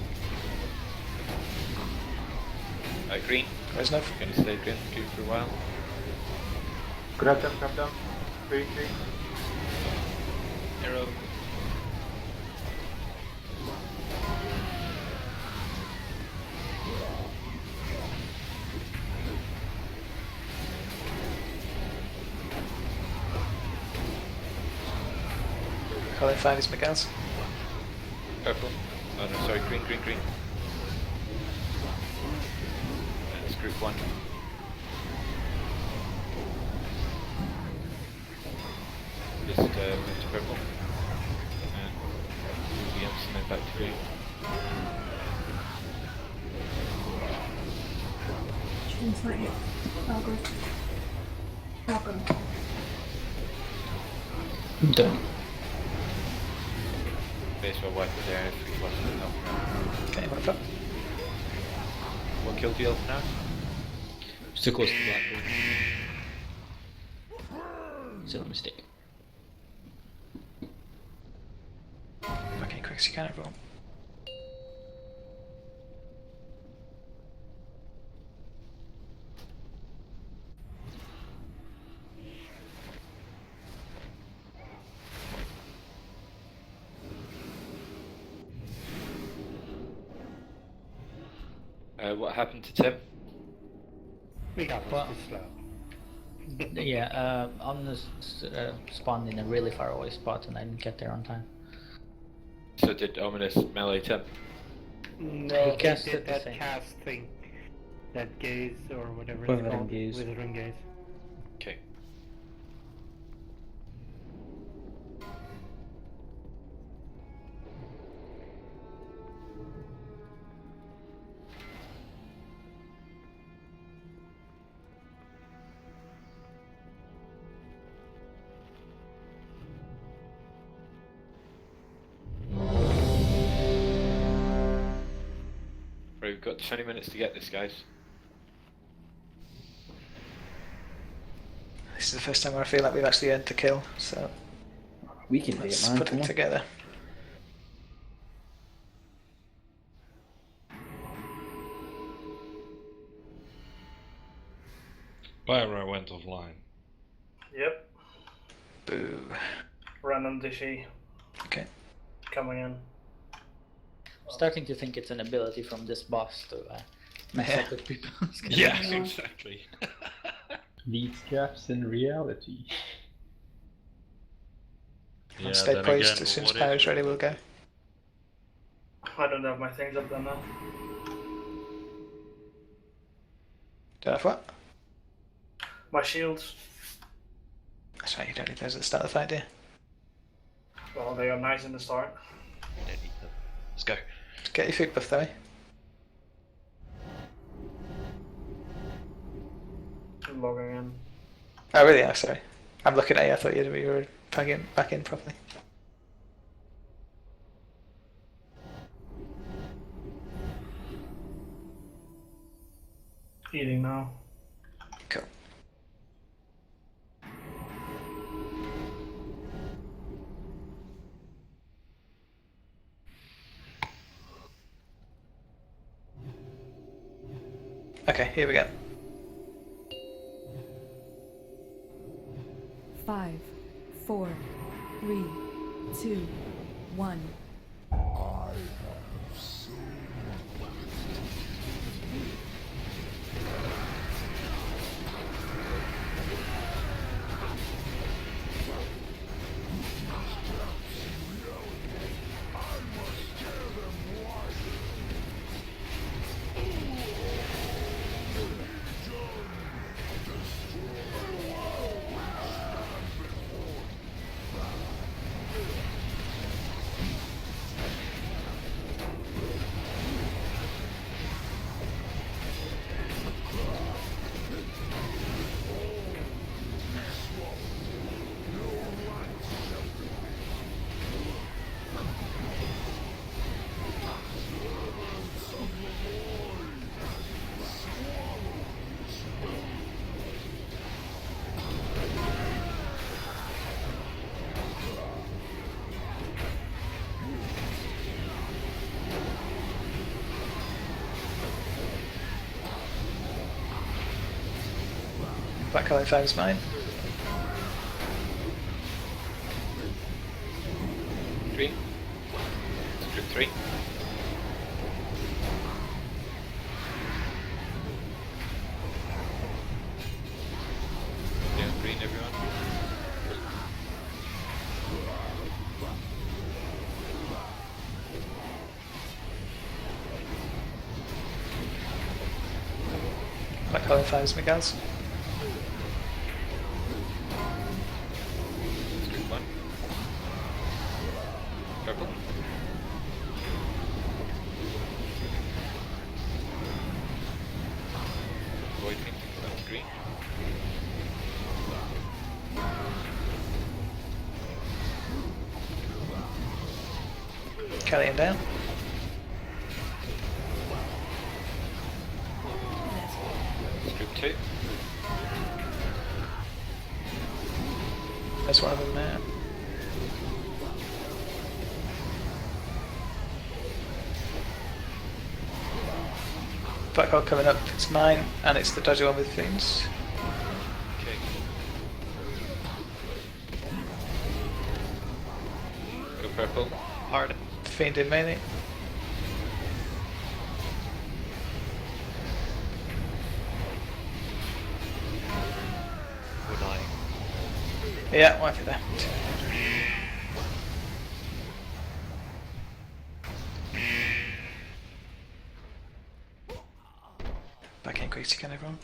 Green. There's enough. Gonna stay green for a while. Grab them. Green. Arrow. Black Hole in 5 is Miguel's. Purple. Oh no, sorry, green. That's group 1. Just move to purple. And move the imps and then back to green. Chains might hit. Welcome. I'm done. Baseball wiper there if we want to help. Okay, wipe up. What kill deal for now? Still close to Blackpool. Still a mistake. Okay, quick as you can, everyone. What happened to Tim? We got Well, this slow. Yeah, Omnus spawned in a really far away spot and I didn't get there on time. So did Ominous melee Tim? No, He casted did the that same. cast thing. That gaze or whatever it's Withering called. gaze. Withering gaze. Okay. Right, we've got 20 minutes to get this, guys. This is the first time where I feel like we've actually earned the kill, so We can do it, let's man. put Come it on. together. Pyro went offline. Yep. Boo. Random DC Okay. coming in. Starting to think it's an ability from this boss to mess Yeah. up with people. Yeah, exactly. These gaps in reality. Yeah, Stay then poised, again, as soon as what if- Pyro's ready, we'll go. I don't have my things up there now. Don't have what? My shields, That's right, you don't need those at the start of the fight, do you? well, they are nice in the start. Don't need them. Let's go. Just get your food buff though, eh? Logging in. Oh really? Oh, sorry. I'm looking at you, I thought you were back in properly. Eating now. Cool. Okay, here we go. 5, 4, 3, 2, 1. Black color 5 is mine. Green. Script 3. Yeah, green everyone. Black color 5 is Miguel's. Script 1. Purple. Void Fiend comes green. Carrying down. Script 2. There's one of them there. Black hole coming up, it's mine, and it's the dodgy one with fiends. Okay. Go purple. Hard. Fiend in melee. We're dying. Yeah, wipe it there. Back in quick again, everyone.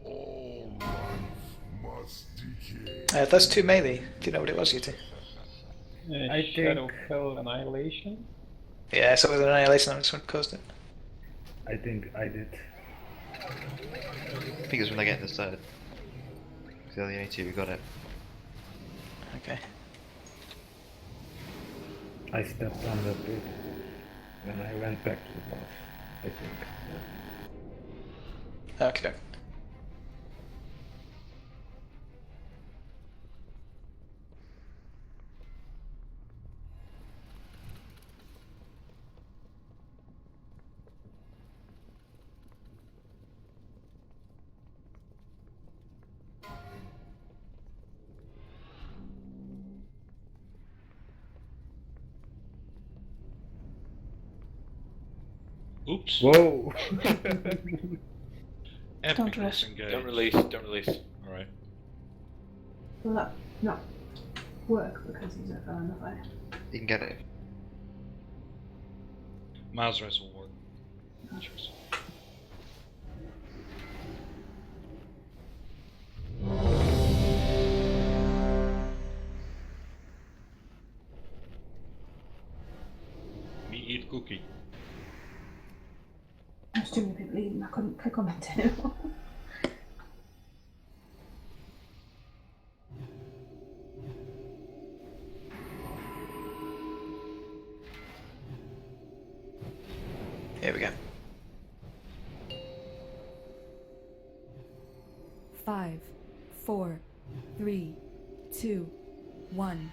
All life must decay. That's 2 melee. Do you know what it was, you two? I Shadowfell Annihilation? Yeah, so with Annihilation, that's what caused it. I think I did. I think it's when I get this side. Because the only two we got it. Okay. I stepped on the pit and I went back to the boss, I think. Okay. Oops. Whoa! Epic rush. disengage. Don't release, don't release. Alright. Will that not work because he's at the fire? You can get it. Miles res will work. Cheers. Me eat cookie. There's too many people eating, I couldn't click on it anymore. Here we go. 5, 4, 3, 2, 1.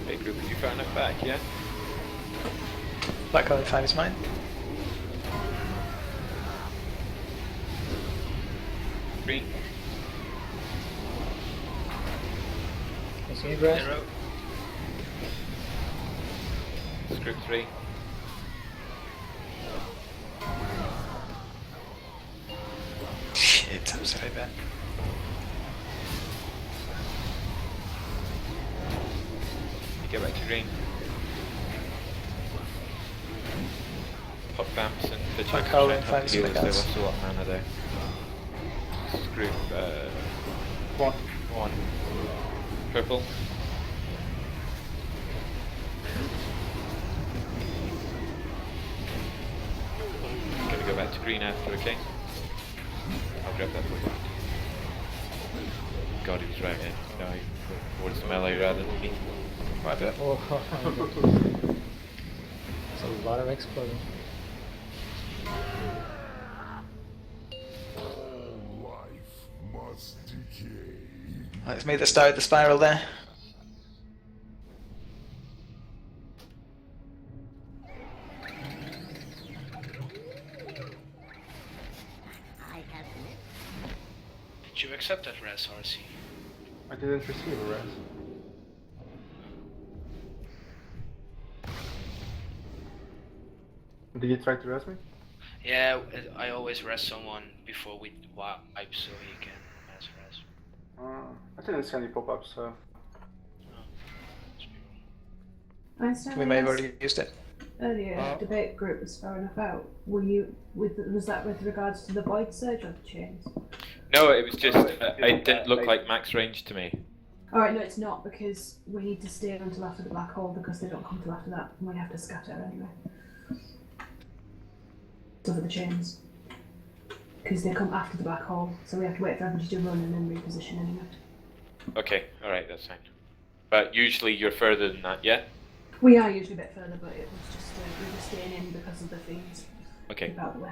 Hey group, you found it back, yeah? Black color 5 is mine. Green. Can you Brad? Zero. Script 3. Sorry, Ben. You get back to green. Pop bamps and pitch Like up how and in try five and heal, so seconds. what's a lot of mana there? This is group 1. Purple. Gonna go back to green after, okay? I'll grab that for you. God, he was right, yeah. No, he went towards the melee rather than me. Quite a bit. Oh, it's a lot of exploding. It's me that started the spiral there. Did you accept that res, RC? I didn't receive a res. Did you try to res me? Yeah, I always res someone before we wipe so he can mass res. I didn't see any pop-ups, so... Einstein, We may have already used it. earlier, debate group was far enough out. Were you was that with regards to the void surge or the chains? No, it was just, it didn't look like max range to me. Alright, no, it's not, because we need to stay until after the black hole, because they don't come till after that, and we have to scatter anyway. So for the chains. Because they come after the black hole, so we have to wait for everybody to run and then reposition anyway. Okay, alright, that's fine. But usually you're further than that, yeah? We are usually a bit further, but it was just, we were staying in because of the fiends. Okay. Out the way.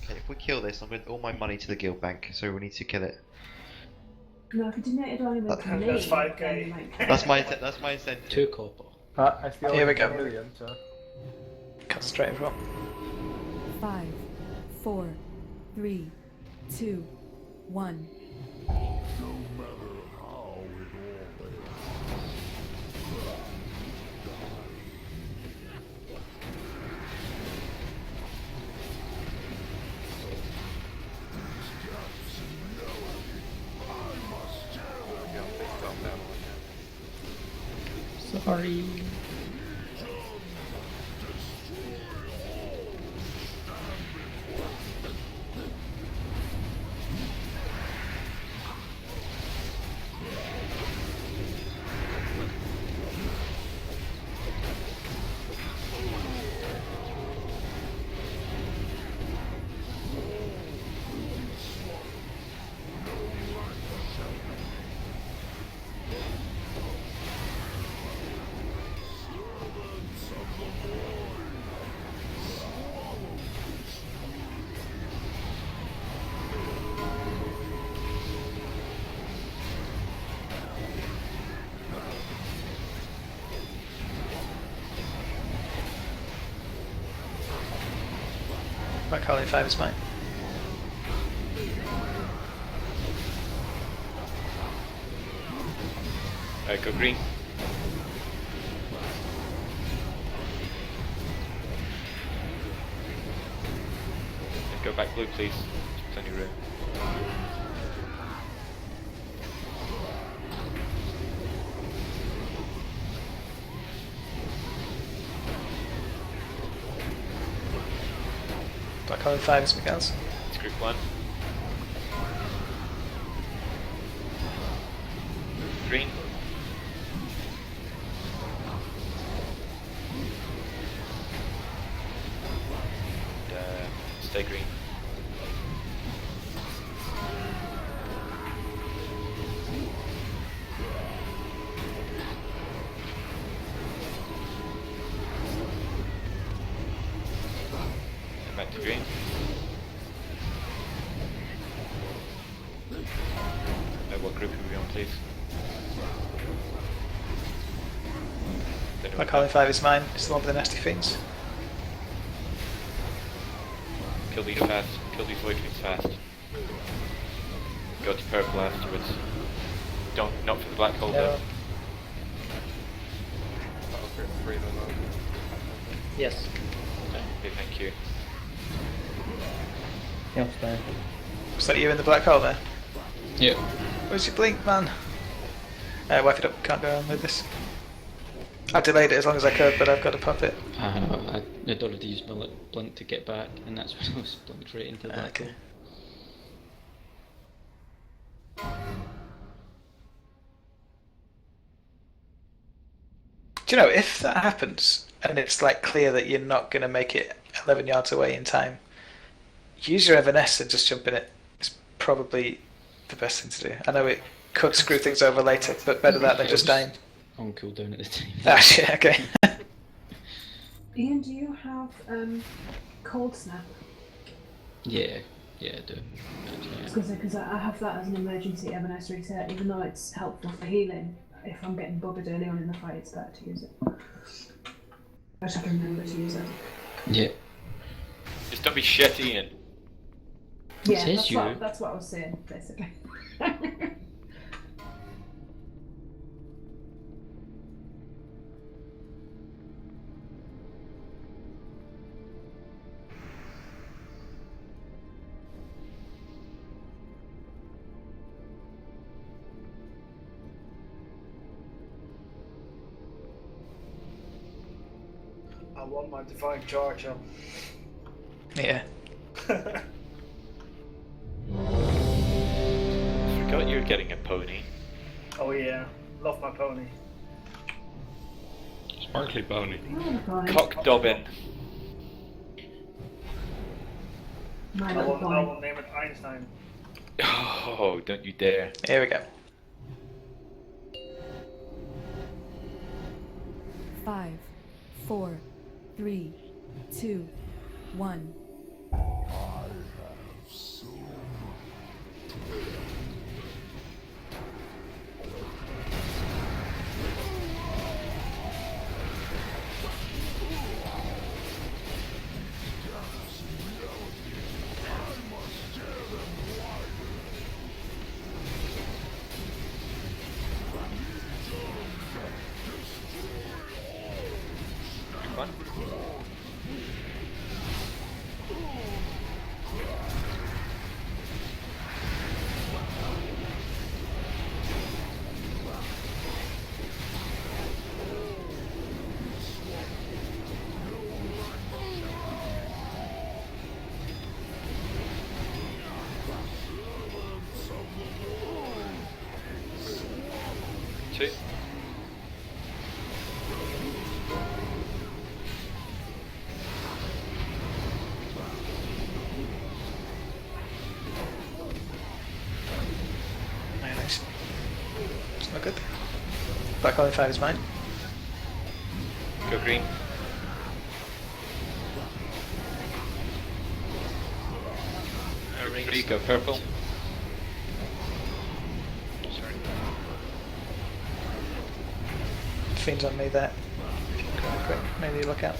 Okay, if we kill this, I'm going all my money to the guild bank, so we need to kill it. No, if you donated only with That's me, 5k. then you might- That's my incentive. 2 copper. I still Here we only have go. a million, so... Concentrate as well. 5, 4, 3, 2, 1. Sorry. Black Hole 5 is mine. Alright, go green. And go back blue, please. Plenty of room. Black Hole 5 is Miguel's. It's group 1. Green. And, stay green. And back to green. What group are we on, please? Black Hole 5 is mine. It's the one with the nasty fiends. Kill these fast. Kill these void fiends fast. go to purple afterwards. Don't, not for the black hole No. though. Yes. Okay, thank you. Yeah, fine. Was that you in the black hole there? Yeah. Where's your blink, man? Wipe it up, can't go on with this. I delayed it as long as I could, but I've got to pop it. I know, I'd already used my blink to get back, and that's when I was blinked right into the black hole. Do you know, if that happens, and it's like clear that you're not going to make it 11 yards away in time, use your Evanescence and just jump in it. It's probably the best thing to do. I know it could screw things over later, but better that than just dying. On cooldown at the time. Ah, shit, okay. Ian, do you have Cold Snap? Yeah, I do. Because I have that as an emergency Evanescence reset, even though it's helpful for healing. If I'm getting buggered early on in the fight, it's better to use it. I just have to remember to use it. Yeah. Just don't be shit, Ian. Yeah, Says that's what I was saying, basically. I want my divine charge up. Yeah. Forgot you were getting a pony. Oh yeah, love my pony. Sparkly pony. Cock Dobbin. My I little will pony. name it Einstein. Oh, don't you dare. Here we go. 5, 4, 3, 2, 1. Fun. Two. Nice. It's not good. Black hole in 5 is mine. Go green. Three, go purple. Sorry. Fiends on me there. If you can grab it quick, maybe look out.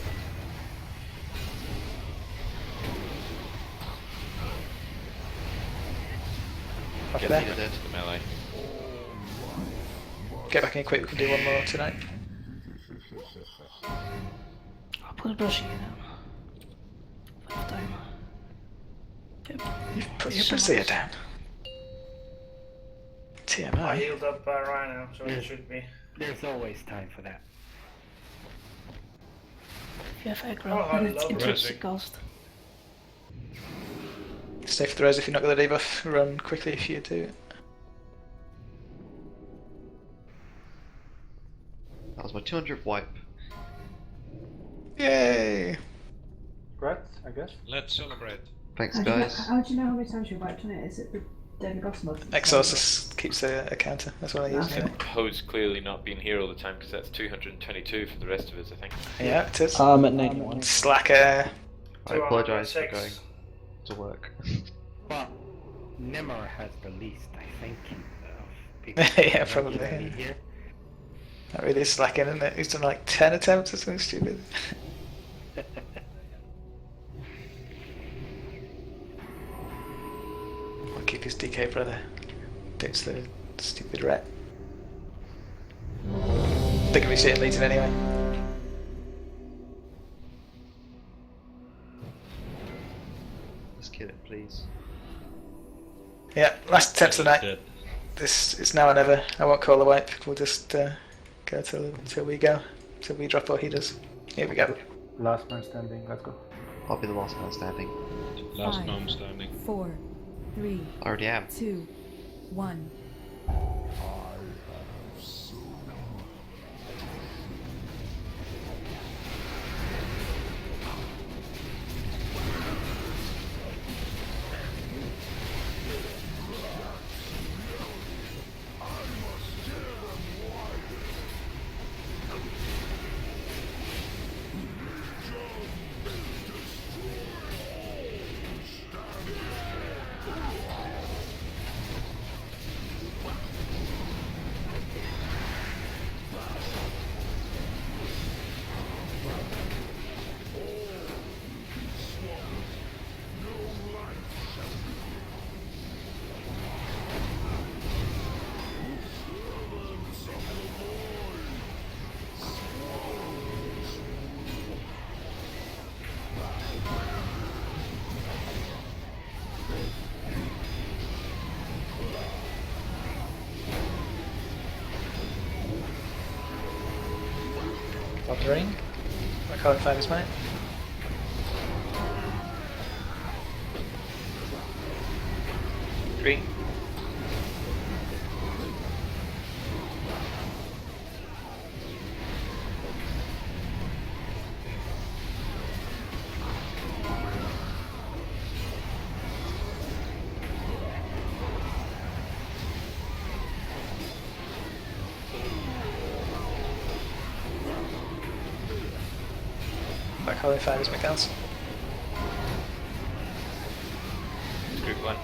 Off Get there. the dead to the melee. Get back in quick, we can do one more tonight. I'll put a brush in now. Left time. Yep. You've put your brazier down. I TMI. healed up by Rhino, so it should be. There's always time for that. If you have aggro, Oh, I and it's love intrinsic cost. Stay for the res if you're not got the debuff. Run quickly if you do. That was my 200th wipe. Yay! Congrats, I guess. Let's celebrate. Thanks, How do you know- guys. How do you know how many times you've wiped on it? Is it the Daily Boss mode? Exorcist keeps a counter. That's what I use. Okay. Anyway. Poe's clearly not being here all the time because that's 222 for the rest of us, I think. Yeah, it is. I'm at 91. Slacker. I apologise for going to work. Well, Nimmer has the least, I think, of people. Yeah, probably. regularly here. Not really slacking, isn't it? He's done like 10 attempts or something stupid. I'll keep his DK brother. Ditch the stupid rat. They're gonna be sitting meeting anyway. Let's kill it, please. Yeah, last attempt of the night. This is now or never. I won't call the wipe. We'll just go till we go. Till we drop or he does. Here we go. Last man standing, let's go. I'll be the last man standing. Last 5, gnome standing. 4, 3, I already am. 2, 1. Buttering. I can't find his mate. Green. Black Hole 5 is McAllister. Group 1.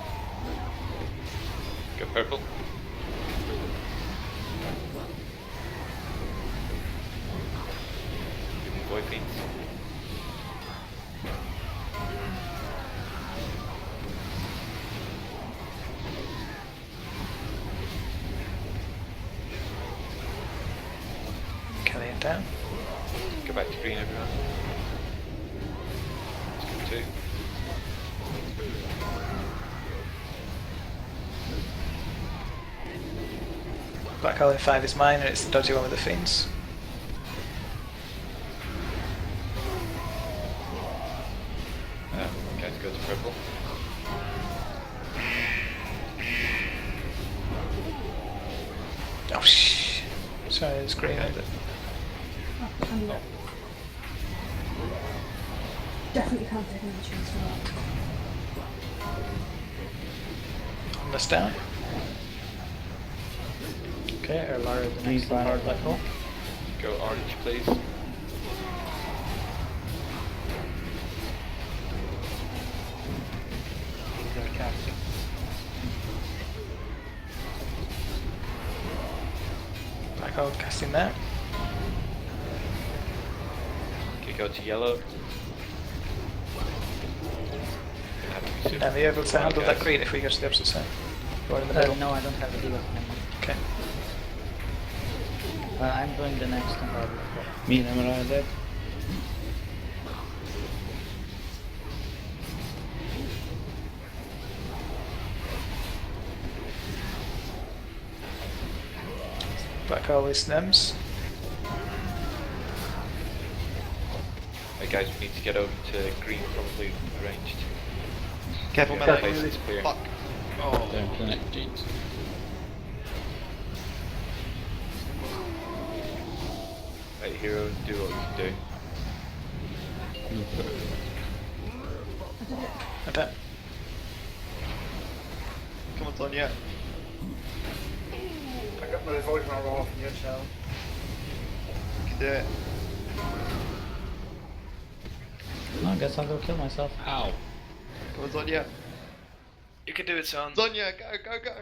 Go purple. Void Fiends. Kelly it down. Go back to green, everyone. Let's go 2. Black Hole 5 is mine and it's the dodgy one with the fiends. Okay, let's go to purple. Oh shh. Sorry, it's green. Okay. Definitely can't take any chance for that. On this down. Okay, Erlar is the next hard black hole. Go orange, please. Black Hole casting that. Okay, go to yellow. And are you able to handle that green if we go to the opposite side? Or in the middle? No, I don't have a deal with him. Okay. I'm doing the next hard black hole. Me and Emma are dead. Black Hole is Nems. Hey guys, we need to get over to green, probably arranged. Careful, Yeah, melee. place is clear. Fuck. Oh. Don't connect, jeans. Right, hero, do what you can do. Attack. Come on, Tonya. I got my voice roll off in your cell. You can do it. No, I guess I'll go kill myself. Ow. Come on, Tonya. You can do it, son. Tonya, go, go, go.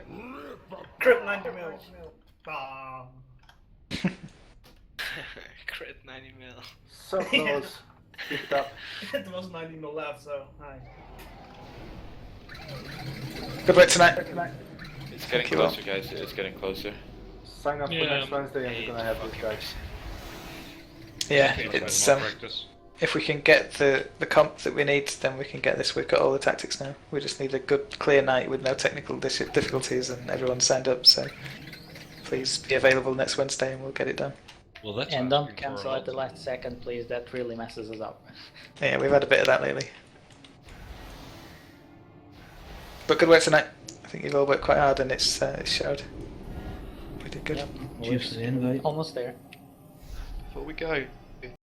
Crit 90 mil. Ah. Crit 90 mil. So close. Keep it up. There was 90 mil left, so hi. Good luck tonight. Is It's getting Thank you all. closer, guys. It's getting closer. Sign up for Yeah, next Wednesday and we're gonna have these guys. Yeah, Okay, it's more practice. if we can get the comp that we need, then we can get this. We've got all the tactics now. We just need a good, clear night with no technical difficulties, and everyone's signed up. So please be available next Wednesday, and we'll get it done. Well, that's And don't asking for a cancel lot. at the last second, please. That really messes us up. Yeah, we've had a bit of that lately. But good work tonight. I think you've all worked quite hard, and it's showed. We did good. Yep. Cheers to the invite. Almost there. Before we go,